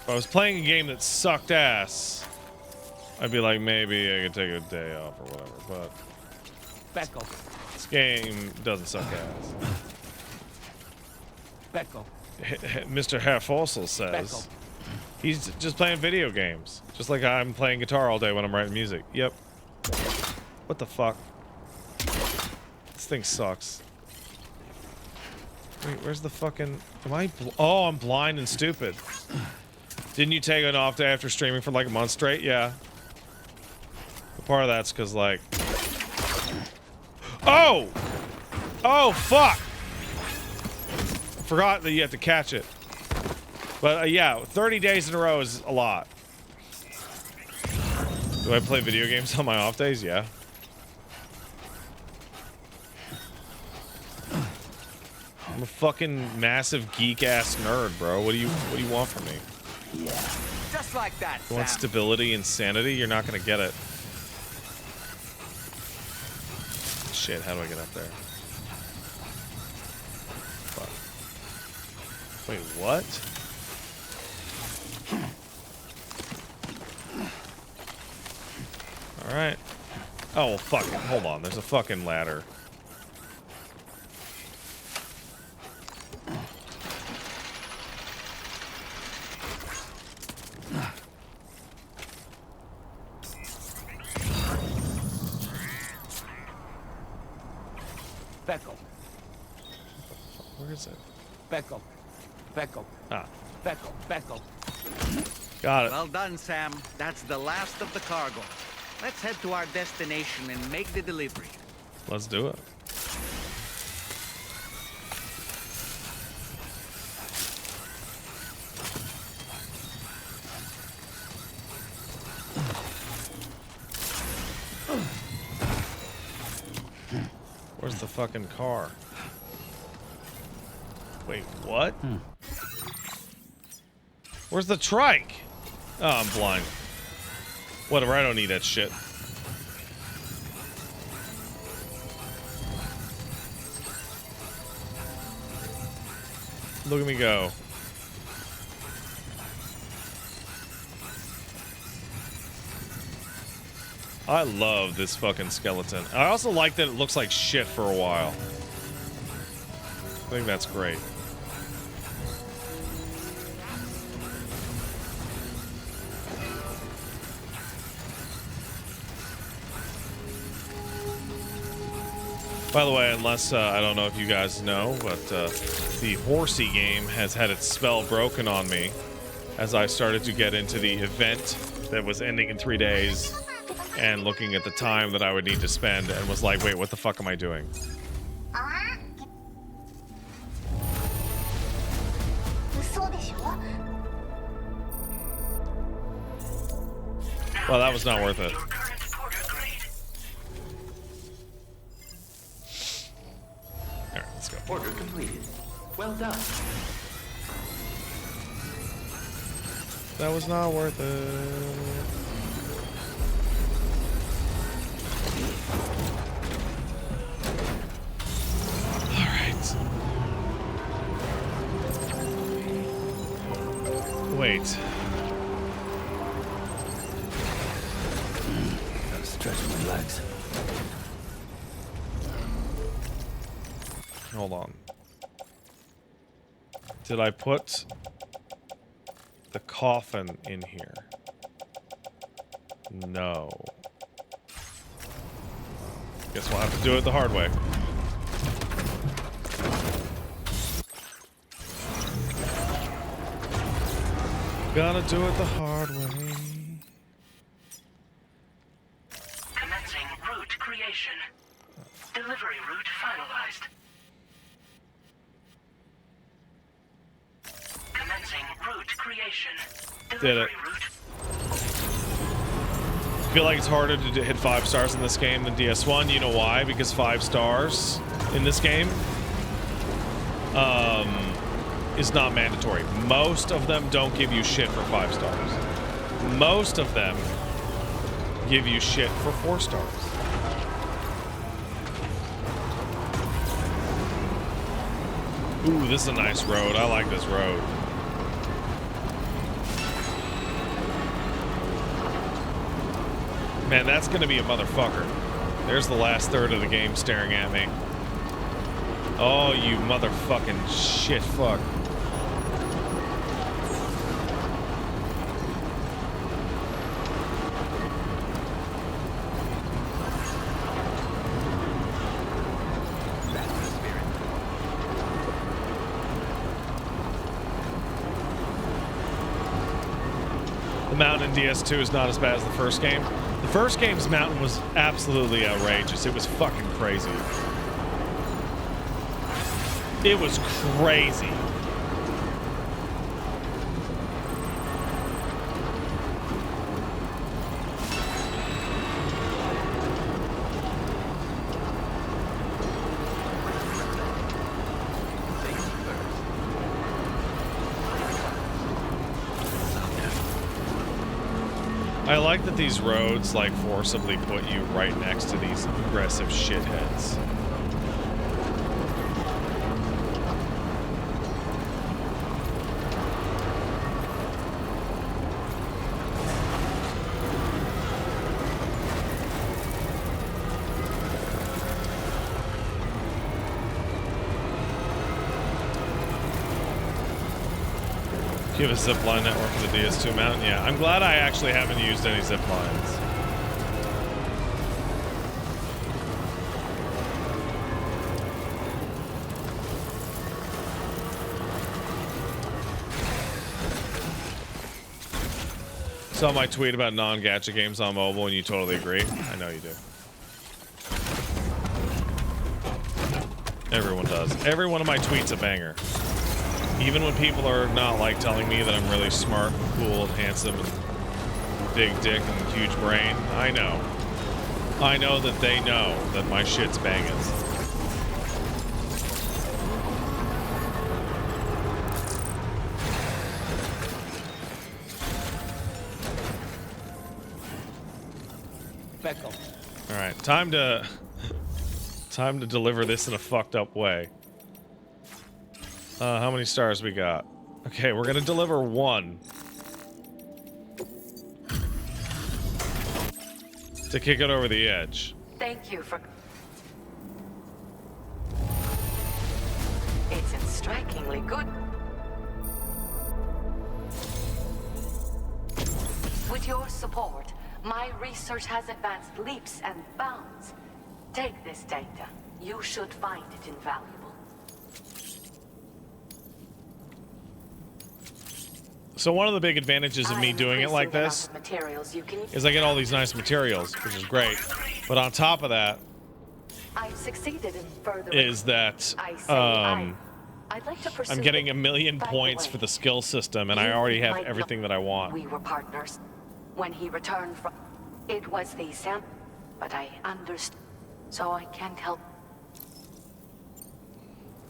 If I was playing a game that sucked ass, I'd be like, maybe I could take a day off or whatever. But Becco. this game doesn't suck ass. Becco. Mr. Herr Fossel says he's just playing video games, just like I'm playing guitar all day when I'm writing music. Yep. What the fuck? This thing sucks. Wait, where's the fucking... Am I... Oh, I'm blind and stupid. Didn't you take an off day after streaming for like a month straight? Yeah. But part of that's because like... Oh! Oh, fuck! I forgot that you have to catch it. But yeah, 30 days in a row is a lot. Do I play video games on my off days? Yeah. I'm a fucking massive geek-ass nerd, bro. What do you want from me? Yeah. Just like that, You want Sam. stability and sanity? You're not gonna get it. Shit, how do I get up there? Fuck. Wait, what? Alright. Oh, well, fuck it. Hold on. There's a fucking ladder. Becco. Where is it? Becco. Becco. Ah, Becco. Becco. got it. Well done, Sam. That's the last of the cargo. Let's head to our destination and make the delivery. Let's do it. Where's the fucking car? Wait, what? Where's the trike? Oh, I'm blind. Whatever, I don't need that shit. Look at me go. I love this fucking skeleton. I also like that it looks like shit for a while. I think that's great. By the way, unless, I don't know if you guys know, but the horsey game has had its spell broken on me as I started to get into the event that was ending in 3 days and looking at the time that I would need to spend and was like, wait, what the fuck am I doing? Well, that was not worth it. Alright, let's go. Order completed. Well done. That was not worth it. Alright. Wait. Gotta stretch my legs. Hold on. Did I put the coffin in here? No. Guess we'll have to do it the hard way. Gotta do it the hard way. Commencing route creation. Delivery route finalized. Commencing route creation. Did it. Route. I feel like it's harder to hit 5 stars in this game than DS1. You know why? Because 5 stars in this game is not mandatory. Most of them don't give you shit for 5 stars. Most of them give you shit for 4 stars. Ooh, this is a nice road. I like this road. Man, that's gonna be a motherfucker. There's the last third of the game staring at me. Oh, you motherfucking shit fuck. The mountain in DS2 is not as bad as the first game. The first game's mountain was absolutely outrageous. It was fucking crazy. It was crazy. I like that these roads like forcibly put you right next to these aggressive shitheads. You have a zipline network for the DS2 mountain? Yeah, I'm glad I actually haven't used any zip lines. Saw my tweet about non-gacha games on mobile and you totally agree? I know you do. Everyone does. Every one of my tweets a banger. Even when people are not like telling me that I'm really smart, cool, and handsome, and big dick and huge brain, I know. I know that they know that my shit's banging. Back up. All right, time to deliver this in a fucked up way. How many stars we got? Okay, we're gonna deliver 1. To kick it over the edge. Thank you for... It's in strikingly good... With your support, my research has advanced leaps and bounds. Take this data. You should find it invaluable. So one of the big advantages of me doing it like this is I get all these nice materials, which is great. But on top of that, I've succeeded in furthering... is that I'd like to pursue I'm getting the... 1,000,000 By the points way, for the skill system, and I you already have might everything know that I want. We were partners. When he returned from... It was the sample, but I understood, so I can't help.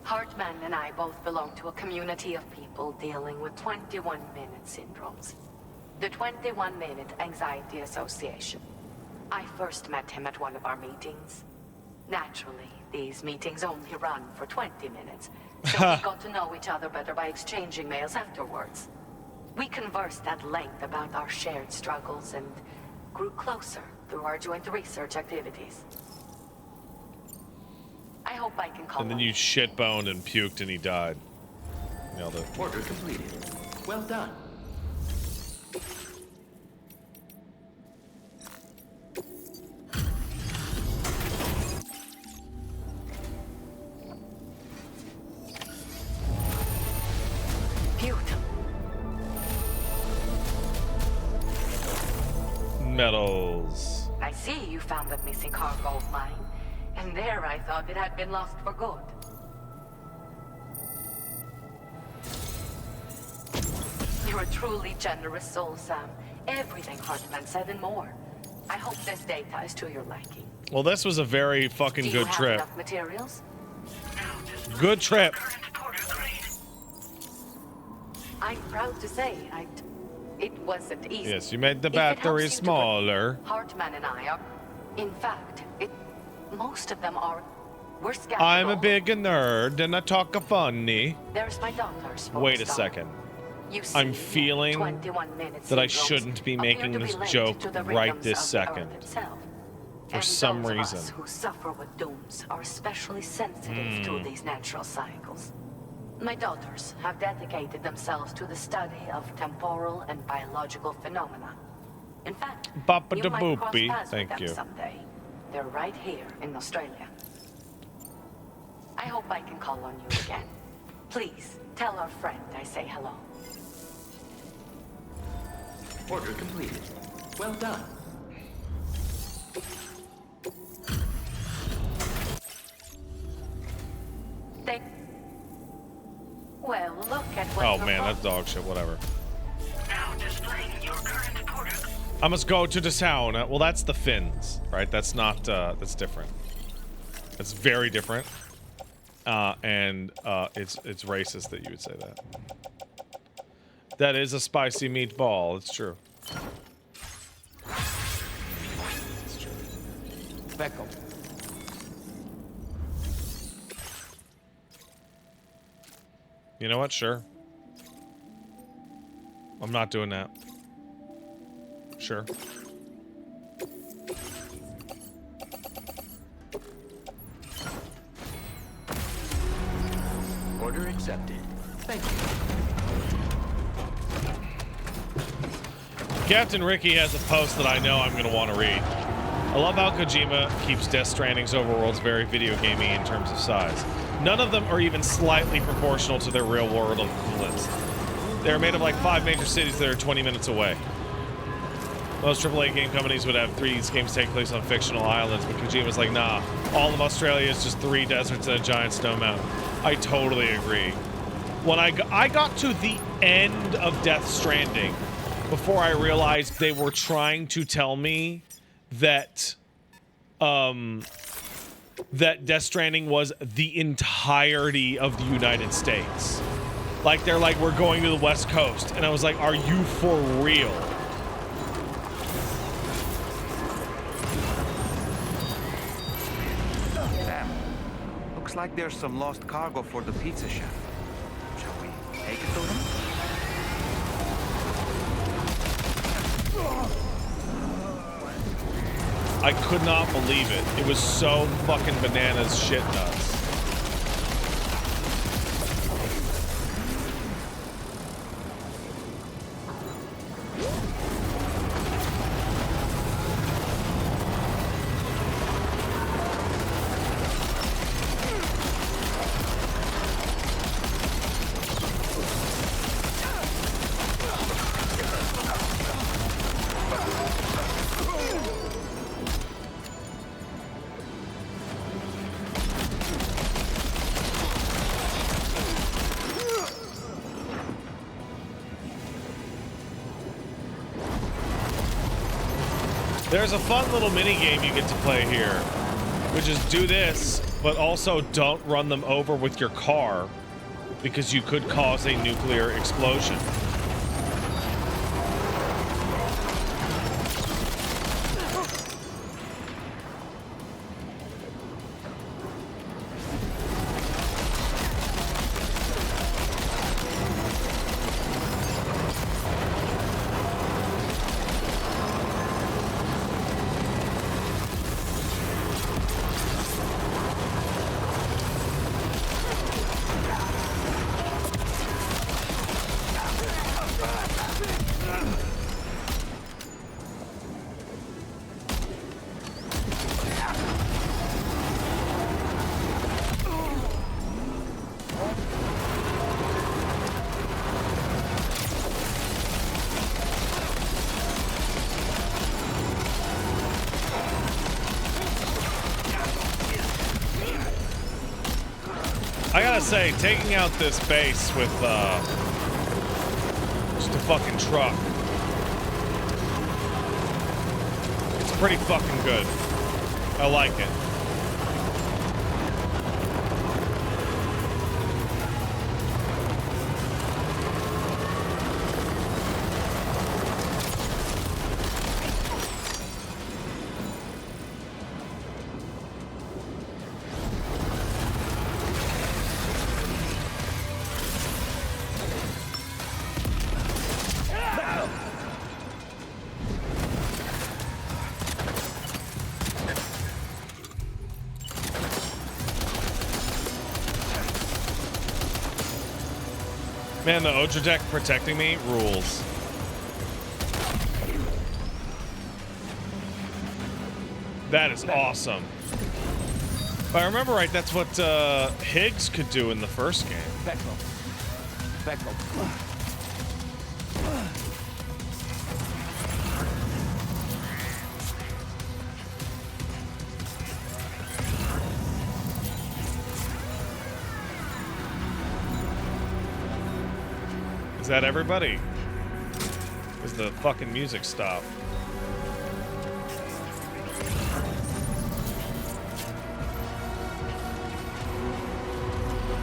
Hartman and I both belong to a community of people dealing with 21-minute syndromes. The 21-Minute Anxiety Association. I first met him at one of our meetings. Naturally, these meetings only run for 20 minutes, so we got to know each other better by exchanging mails afterwards. We conversed at length about our shared struggles and grew closer through our joint research activities. I hope I can call And then him. you shit-boned and puked and he died. Nailed it. Order completed. Well done. Beautiful. Medals. I see you found that missing cargo of mine. And there I thought it had been lost for good. You're a truly generous soul, Sam. Everything Hartman said and more. I hope this data is to your liking. Well, this was a very fucking Do you good have trip. enough materials? Good trip. I'm proud to say it wasn't easy. Yes, you made the If it helps battery you to smaller. Hartman and I are, in fact, most of them are. We're scattered. I'm a all big nerd and I talk a funny. There's my daughters. Wait a second. You see, I'm feeling 21 minutes that I syndromes shouldn't be appear making to be this linked joke to the right rhythms this of the second. Earth itself. For And some those of reason. us who suffer with dooms are especially sensitive to these natural cycles. My daughters have dedicated themselves to the study of temporal and biological phenomena. In fact, Papa you da might cross boopy, paths with thank them you. someday. They're right here in Australia. I hope I can call on you again. Please, tell our friend I say hello. Order completed. Well done. Well, look at what Oh you're man, from. that's dog shit, whatever. Now displaying your current order. I must go to the town. Well, that's the Finns, right? That's not, that's different. That's very different. It's racist that you would say that. That is a spicy meatball, it's true. It's true. Back up. You know what? Sure. I'm not doing that. Sure. Order accepted. Thank you. Captain Ricky has a post that I know I'm going to want to read. I love how Kojima keeps Death Stranding's overworlds very video gamey in terms of size. None of them are even slightly proportional to their real world equivalents. They're made of like 5 major cities that are 20 minutes away. Most AAA game companies would have these games take place on fictional islands, but Kojima's like, nah, all of Australia is just 3 deserts and a giant snow mountain. I totally agree. When I got to the end of Death Stranding, before I realized they were trying to tell me that, that Death Stranding was the entirety of the United States. Like, they're like, we're going to the West Coast. And I was like, are you for real? Damn. Looks like there's some lost cargo for the pizza shop. Shall we take it to them? I could not believe it. It was so fucking bananas shit nuts. There's a fun little mini game you get to play here, which is do this, but also don't run them over with your car because you could cause a nuclear explosion. I gotta say, taking out this base with just a fucking truck, it's pretty fucking good. I like it. Man, the Odra deck protecting me rules. That is awesome. If I remember right, that's what Higgs could do in the first game. Back off. Back off. Is that everybody? Is the fucking music stop?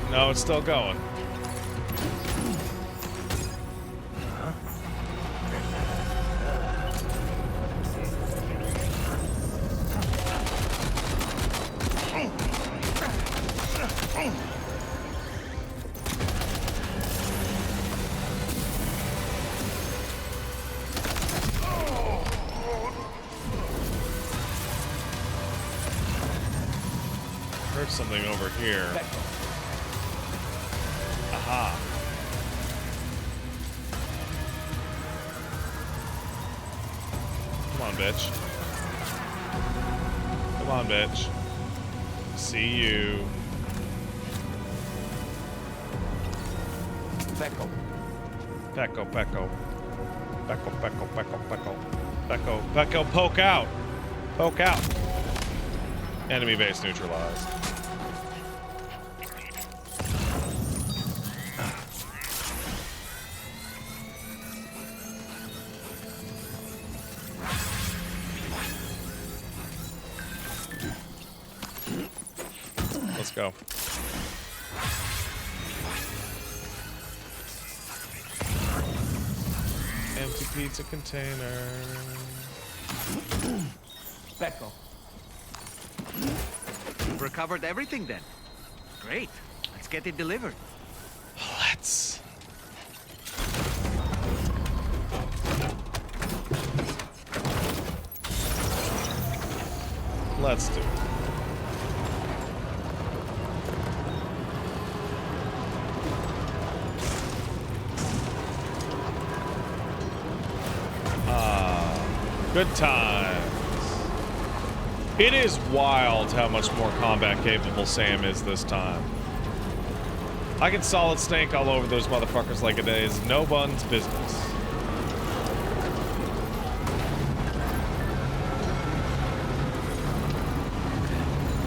No, it's still going. Heard something over here. Aha. Come on, bitch. Come on, bitch. See you. Pecco. Pecco, Pecco. Pecco, Pecco, Pecco, Pecco. Pecco, Pecco, poke out. Poke out. Enemy base neutralized. Let's go. Empty pizza container. Pecco. You've recovered everything then. Great. Let's get it delivered. Let's. Let's do it. Good times. It is wild how much more combat capable Sam is this time. I can solid snake all over those motherfuckers like it is no buns business.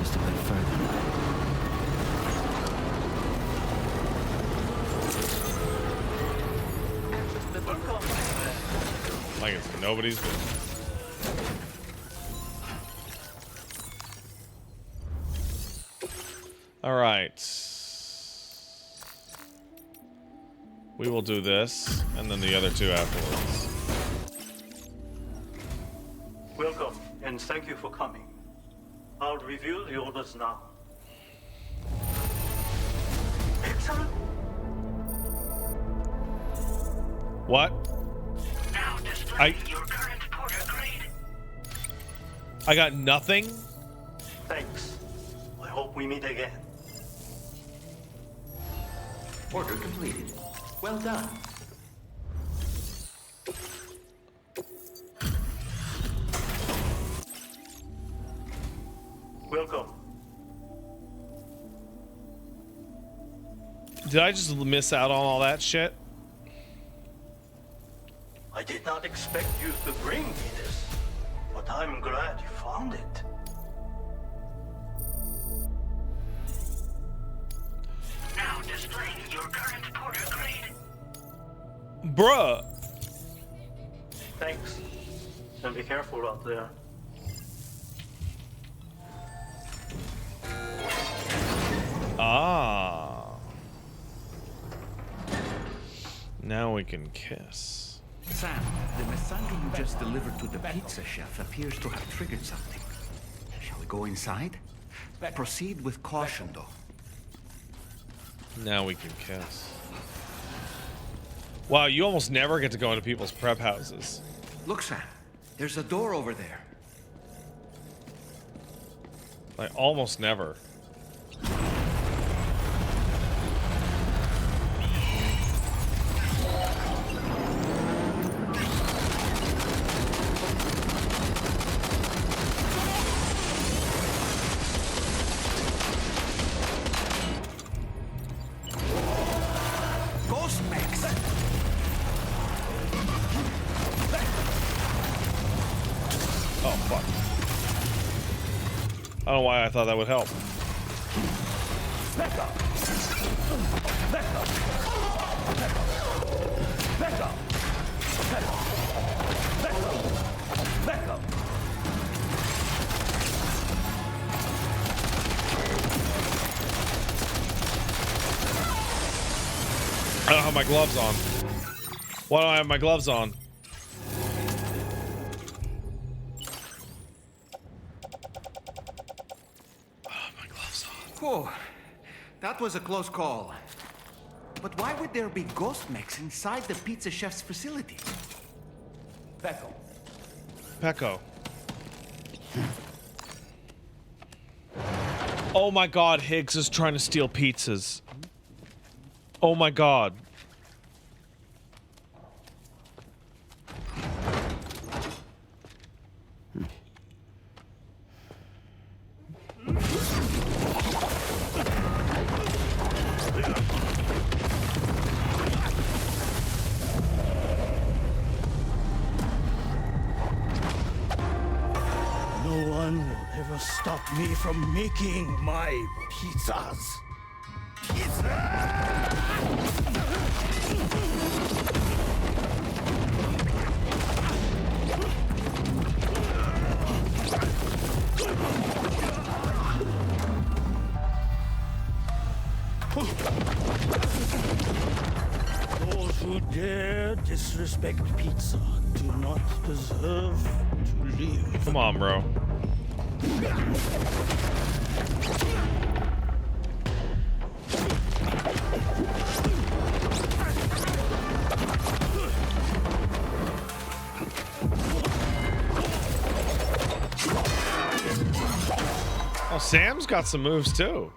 Just a bit further. Like it's nobody's business. All right. We will do this, and then the other two afterwards. Welcome, and thank you for coming. I'll review the orders now. Excellent. What? Now displaying your current porter grade. I got nothing? Thanks. I hope we meet again. Order completed. Well done. Welcome. Did I just miss out on all that shit? I did not expect you to bring me this, but I'm glad you found it. Now displaying your current porter grade. Bruh. Thanks. And be careful out there. Ah. Now we can kiss. Sam, the misandry you just delivered to the pizza chef appears to have triggered something. Shall we go inside? Proceed with caution, though. Now we can kiss. Wow, you almost never get to go into people's prep houses. Look, Sam. There's a door over there. Like, almost never. don't know why I thought that would help. Back up. Back up. Back up. Back up. Back up. Back up. Back up. I don't have my gloves on. Why don't I have my gloves on? Whoa, that was a close call. But why would there be ghost mechs inside the pizza chef's facility? Pecco. Pecco. Oh my god, Higgs is trying to steal pizzas. Oh my god. No one will ever stop me from making my pizzas. Those who dare disrespect pizza do not deserve to live. Come on, bro. Oh, Sam's got some moves too.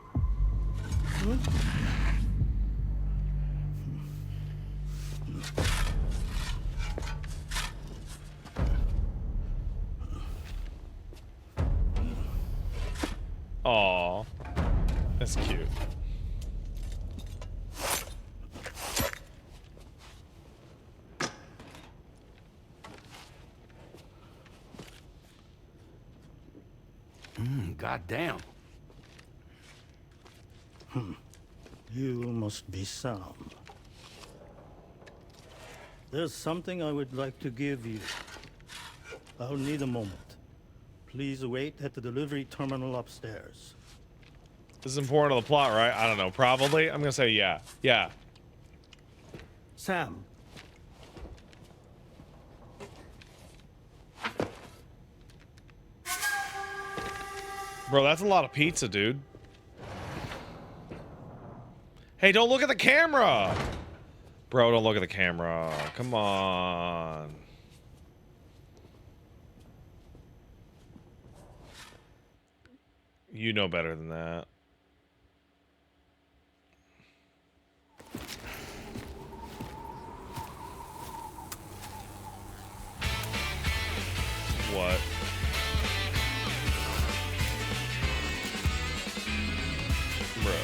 Aw, that's cute. Goddamn. You must be Sam. There's something I would like to give you. I'll need a moment. Please wait at the delivery terminal upstairs. This is important to the plot, right? I don't know. Probably. I'm gonna say yeah. Yeah. Sam. Bro, that's a lot of pizza, dude. Hey, don't look at the camera! Bro, don't look at the camera. Come on. You know better than that. What? Bruh.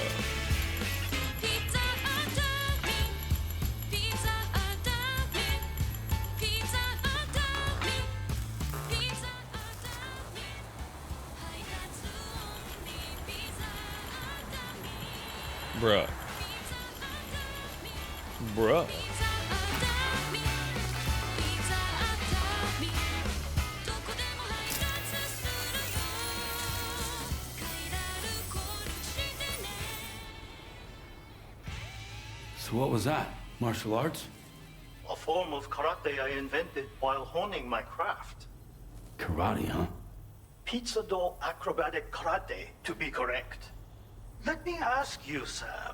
Bruh. Bruh. So what was that? Martial arts? A form of karate I invented while honing my craft. Karate, huh? Pizza dough acrobatic karate, to be correct. Let me ask you, Sam.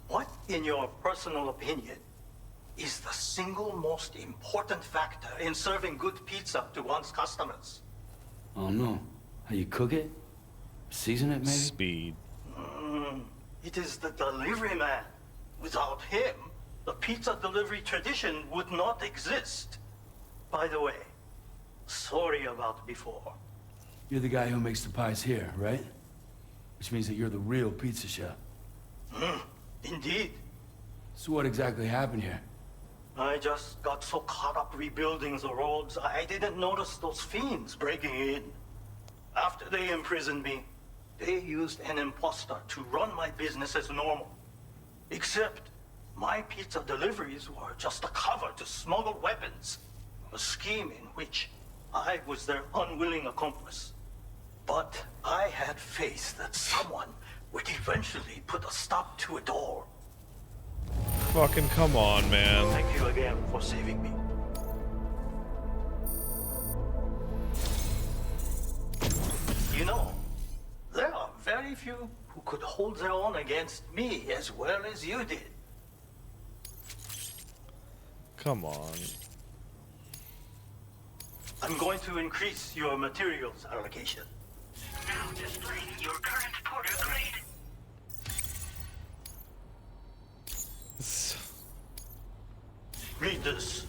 What, in your personal opinion, is the single most important factor in serving good pizza to one's customers? Oh no. How you cook it? Season it, maybe? Speed. It is the delivery man. Without him, the pizza delivery tradition would not exist. By the way, sorry about before. You're the guy who makes the pies here, right? Which means that you're the real pizza chef. Indeed. So what exactly happened here? I just got so caught up rebuilding the roads, I didn't notice those fiends breaking in. After they imprisoned me, they used an imposter to run my business as normal. Except my pizza deliveries were just a cover to smuggle weapons. A scheme in which I was their unwilling accomplice. But I had faith that someone would eventually put a stop to it all. Fucking come on, man. Thank you again for saving me. You know, there are very few who could hold their own against me as well as you did. Come on. I'm going to increase your materials allocation. Now displaying your current porter grade. Read this.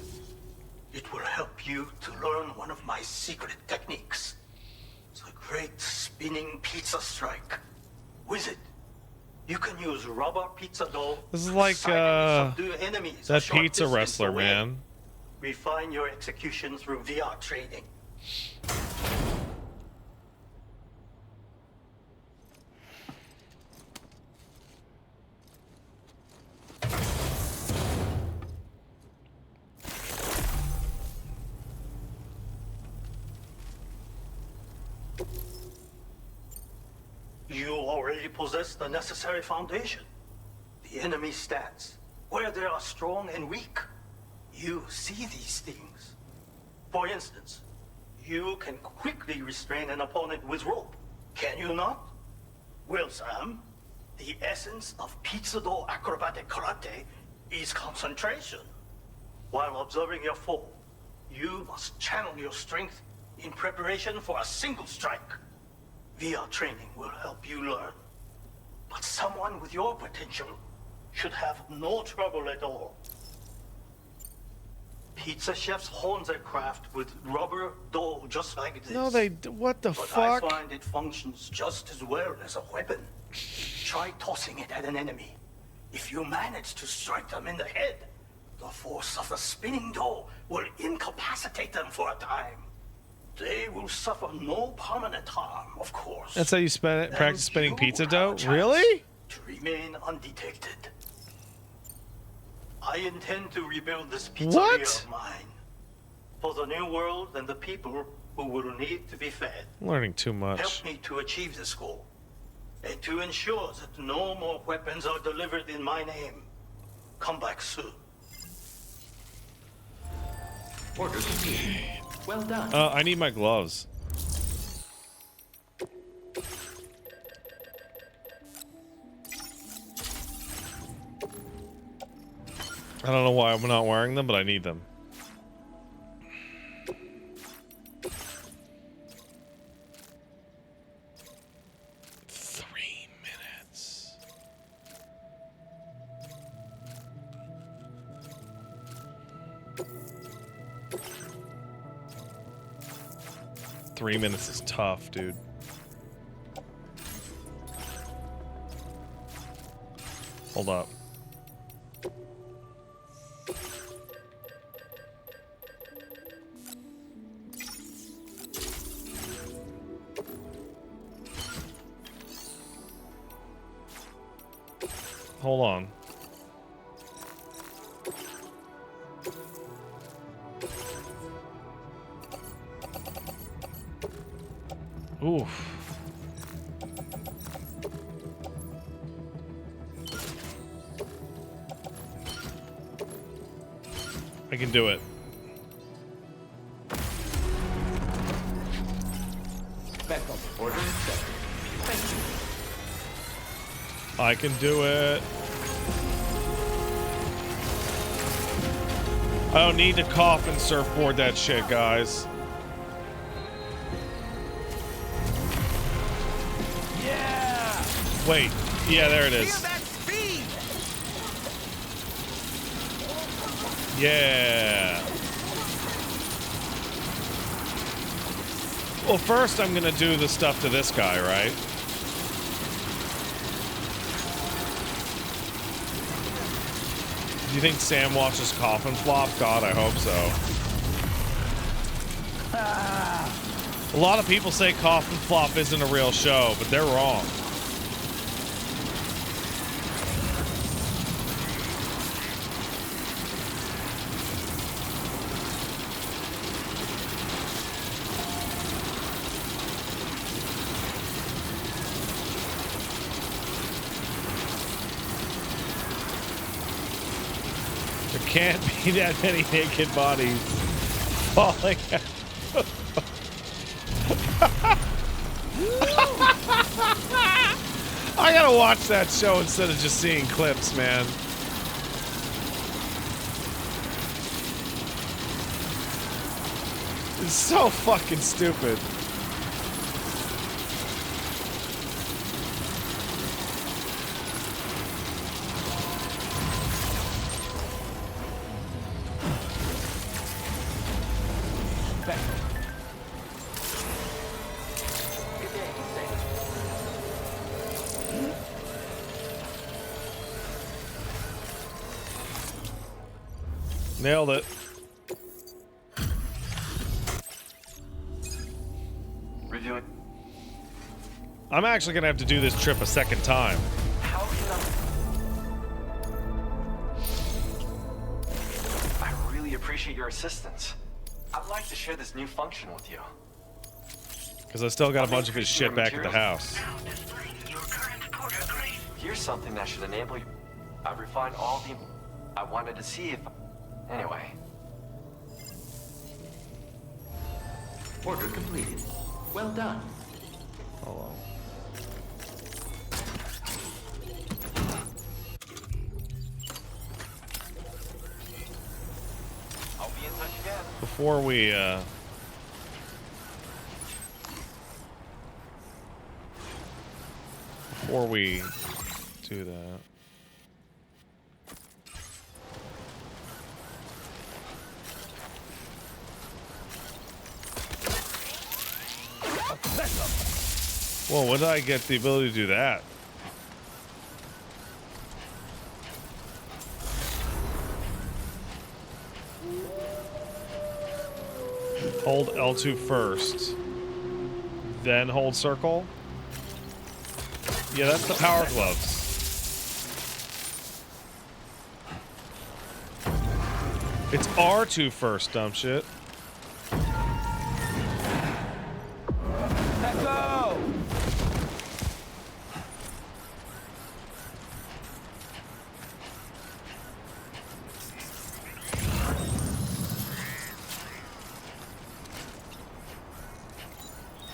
It will help you to learn one of my secret techniques. The great spinning pizza strike. With it, you can use rubber pizza dough. This is like subdue enemies that a short pizza distance wrestler, away. man. Refine your execution through VR training. You already possess the necessary foundation. The enemy stats, where they are strong and weak. You see these things. For instance, you can quickly restrain an opponent with rope. Can you not? Well, Sam, the essence of pizza dough acrobatic karate is concentration. While observing your foe, you must channel your strength in preparation for a single strike. VR training will help you learn. But someone with your potential should have no trouble at all. Pizza chefs hone their craft with rubber dough just like this. No, they. What the But fuck? I find it functions just as well as a weapon. Try tossing it at an enemy. If you manage to strike them in the head, the force of the spinning dough will incapacitate them for a time. They will suffer no permanent harm, of course. That's how you practice spinning you pizza have a dough? chance Really? To remain undetected. I intend to rebuild this pizzeria What? of mine. For the new world and the people who will need to be fed. I'm learning too much. Help me to achieve this goal. And to ensure that no more weapons are delivered in my name. Come back soon. Order complete. Well done. I need my gloves. I don't know why I'm not wearing them, but I need them. Three minutes is tough, dude. Hold up. Hold on. Oof. I can do it. Backup order accepted. Thank you. I can do it. I don't need to cough and surfboard that shit, guys. Yeah! Wait. Yeah, there it is. Feel that speed! Yeah. Well, first I'm gonna do the stuff to this guy, right? Do you think Sam watches Coffin Flop? God, I hope so. A lot of people say Coffin Flop isn't a real show, but they're wrong. There can't be that many naked bodies falling out. I gotta watch that show instead of just seeing clips, man. It's so fucking stupid. Nailed it. Reviewing. I'm actually gonna have to do this trip a second time. How can I really appreciate your assistance. I'd like to share this new function with you. Because I still got a bunch of his shit back at the house. Here's something that should enable you. I've refined all the... I wanted to see if... Anyway. Order completed. Well done. Hold on. I'll be in touch again. Before we do that. Well, when did I get the ability to do that? Hold L2 first. Then hold circle. Yeah, that's the power gloves. It's R2 first, dumb shit. Echo!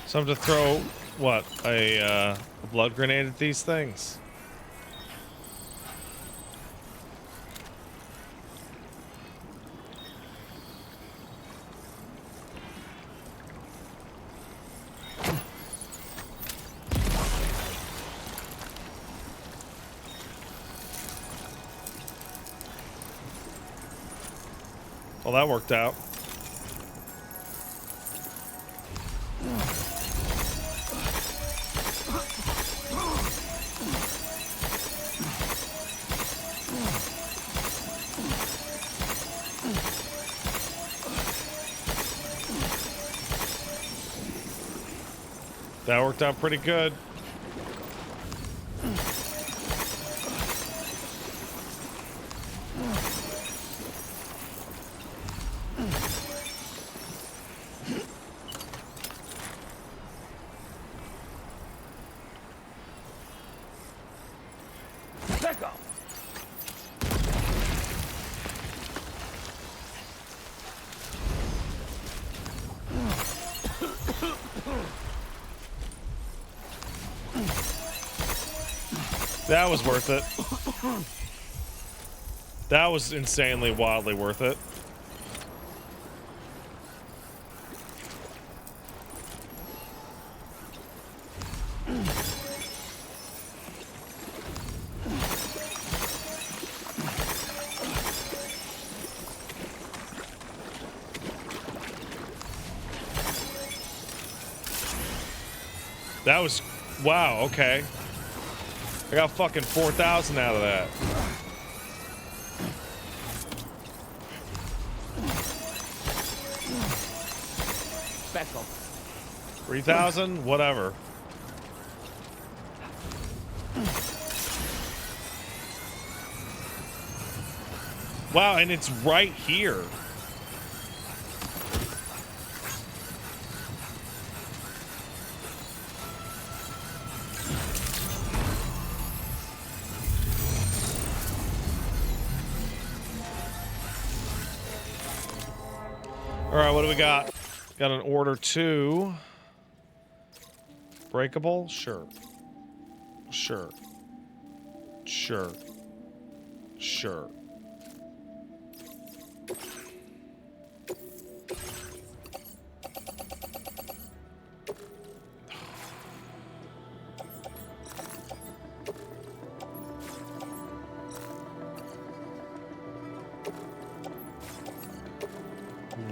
So I'm to throw, what, a blood grenade at these things? Well, that worked out. That worked out pretty good. Echo! That was worth it. That was insanely, wildly worth it. That was... Wow, okay. I got fucking 4,000 out of that. Back up. 3,000? Whatever. Wow, and it's right here. All right, what do we got? Got an order 2. Breakable? Sure. Sure. Sure. Sure.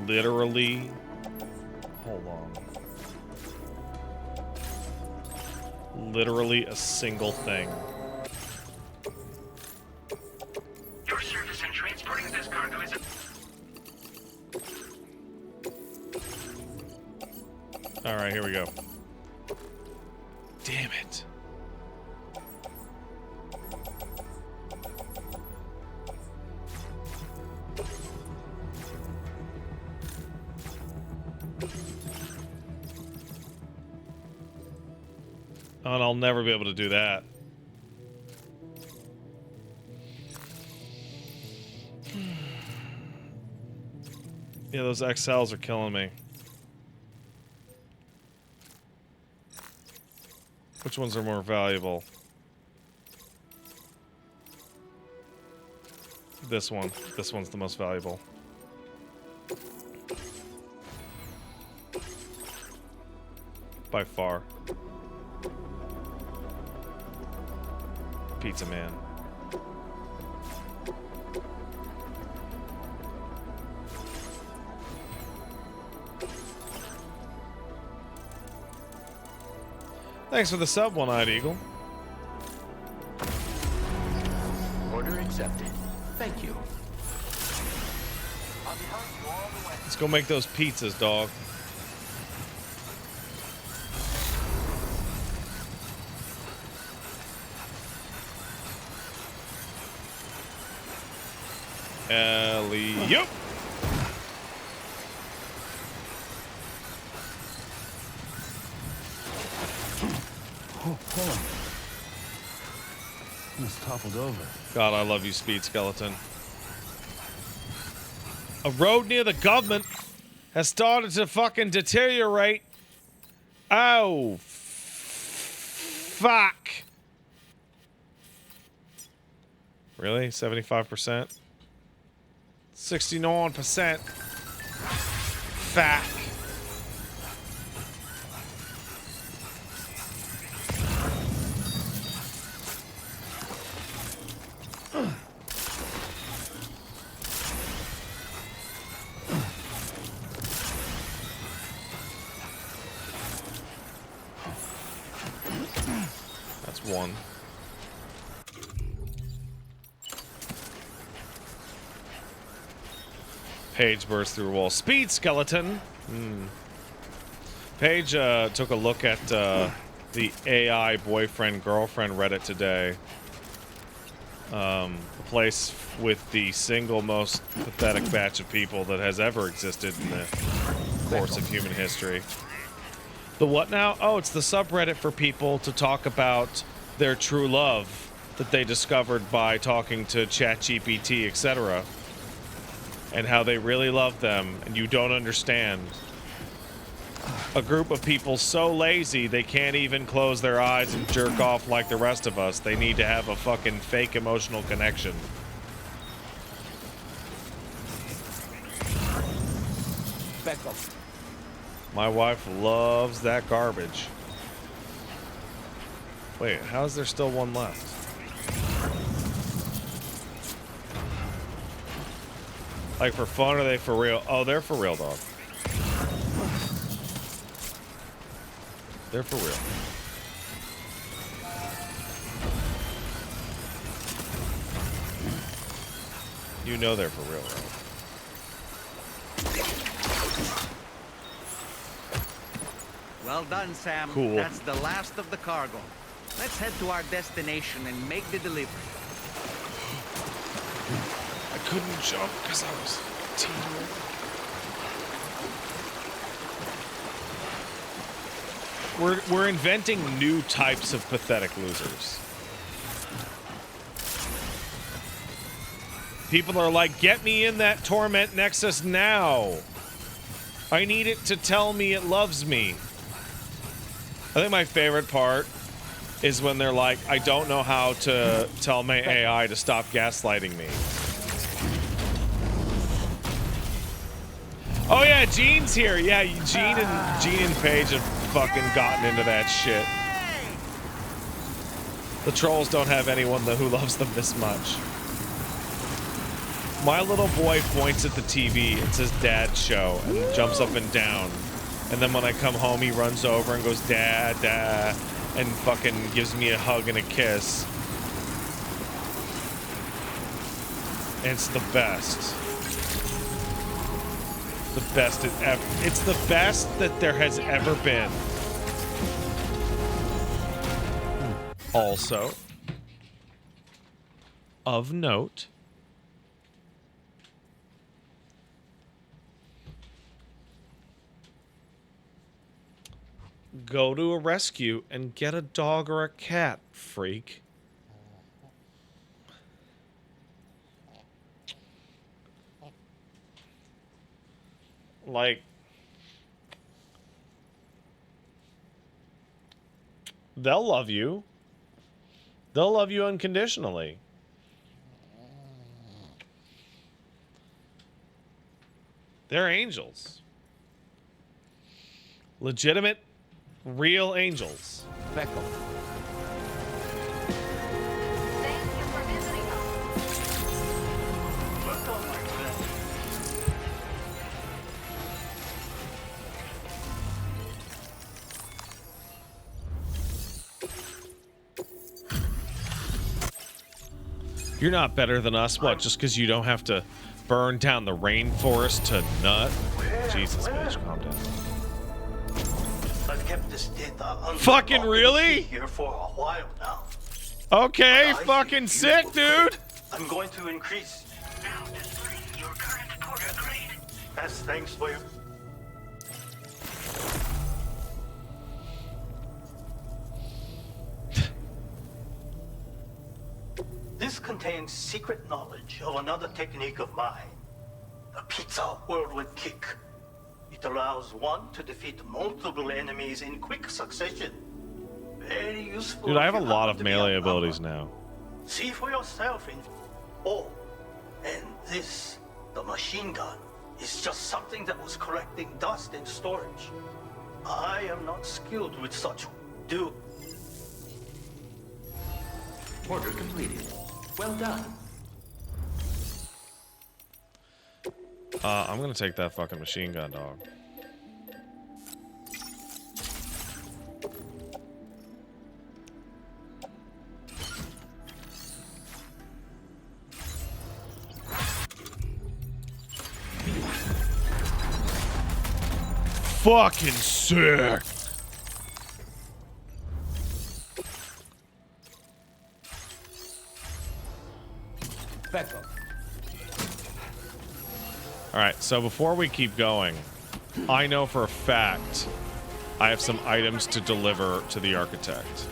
Literally. Hold on. Literally a single thing. Your service in transporting this cargo is All right, here we go. Damn it. Oh, and I'll never be able to do that. Yeah, those XLs are killing me. Which ones are more valuable? This one. This one's the most valuable. By far. Pizza Man. Thanks for the sub, One-Eyed Eagle. Order accepted. Thank you. Let's go make those pizzas, dog. Ellie-oop! Oh, hold on. Almost toppled over. God, I love you, Speed Skeleton. A road near the government has started to fucking deteriorate. Oh, fuck. Really? 75%? 69%. Fuck. That's one. Paige burst through a wall. Speed Skeleton! Paige took a look at the AI boyfriend-girlfriend Reddit today. A place with the single most pathetic batch of people that has ever existed in the course of human history. The what now? Oh, it's the subreddit for people to talk about their true love that they discovered by talking to ChatGPT, etc. And how they really love them, and you don't understand. A group of people so lazy they can't even close their eyes and jerk off like the rest of us. They need to have a fucking fake emotional connection. Back off. My wife loves that garbage. Wait, how is there still one left? Like for fun, or are they for real? Oh, they're for real, dog. They're for real. You know they're for real, right? Well done, Sam. Cool. That's the last of the cargo. Let's head to our destination and make the delivery. I couldn't jump because I was teetering. We're inventing new types of pathetic losers. People are like, get me in that torment nexus now. I need it to tell me it loves me. I think my favorite part is when they're like, I don't know how to tell my AI to stop gaslighting me. Oh yeah, Gene's here. Yeah, Gene and Paige have fucking gotten into that shit. The trolls don't have anyone who loves them this much. My little boy points at the TV and says Dad show and jumps up and down. And then when I come home, he runs over and goes, Dad, Dad, and fucking gives me a hug and a kiss. And it's the best. The best it's the best that there has ever been. Also, of note, go to a rescue and get a dog or a cat, freak. Like, they'll love you. They'll love you unconditionally. They're angels. Legitimate, real angels. Beckel. Thank you for visiting us. Welcome, my friend. You're not better than us, what? Just because you don't have to burn down the rainforest to nut? Jesus, bitch, calm down. I've kept this data under Fucking lock and really? key here for a while now. Okay, I fucking think you sick, will dude. I'm going to increase. Now displaying your current porter grade. As thanks for your... This contains secret knowledge of another technique of mine. The pizza whirlwind kick. It allows one to defeat multiple enemies in quick succession. Very useful. Dude, I have a if you lot happen of to be melee outnumbered. abilities now. See for yourself in... Oh, and this, the machine gun, is just something that was collecting dust in storage. I am not skilled with such... Do... Order completed. Well done. I'm gonna take that fucking machine gun, dog. Fucking sick. Beckel. Alright, so before we keep going, I know for a fact I have some items to deliver to the architect.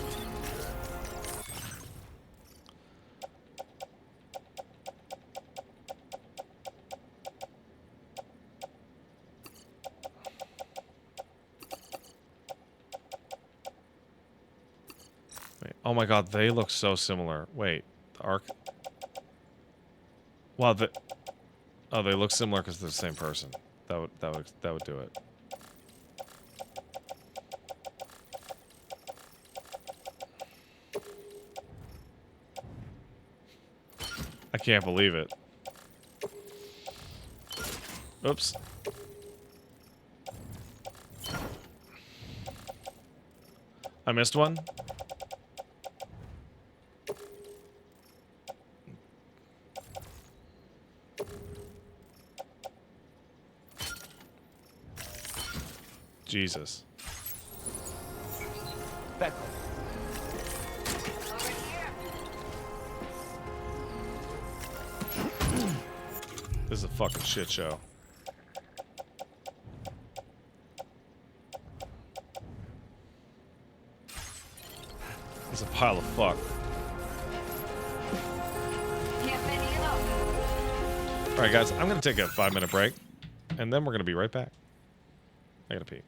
Wait, oh my god, they look so similar. Wait, the arch... Wow, oh, they look similar because they're the same person. That would do it. I can't believe it. Oops. I missed one. Jesus. Back up. This is a fucking shit show. It's a pile of fuck. Alright guys, I'm gonna take a 5-minute break and then we're gonna be right back. I gotta pee.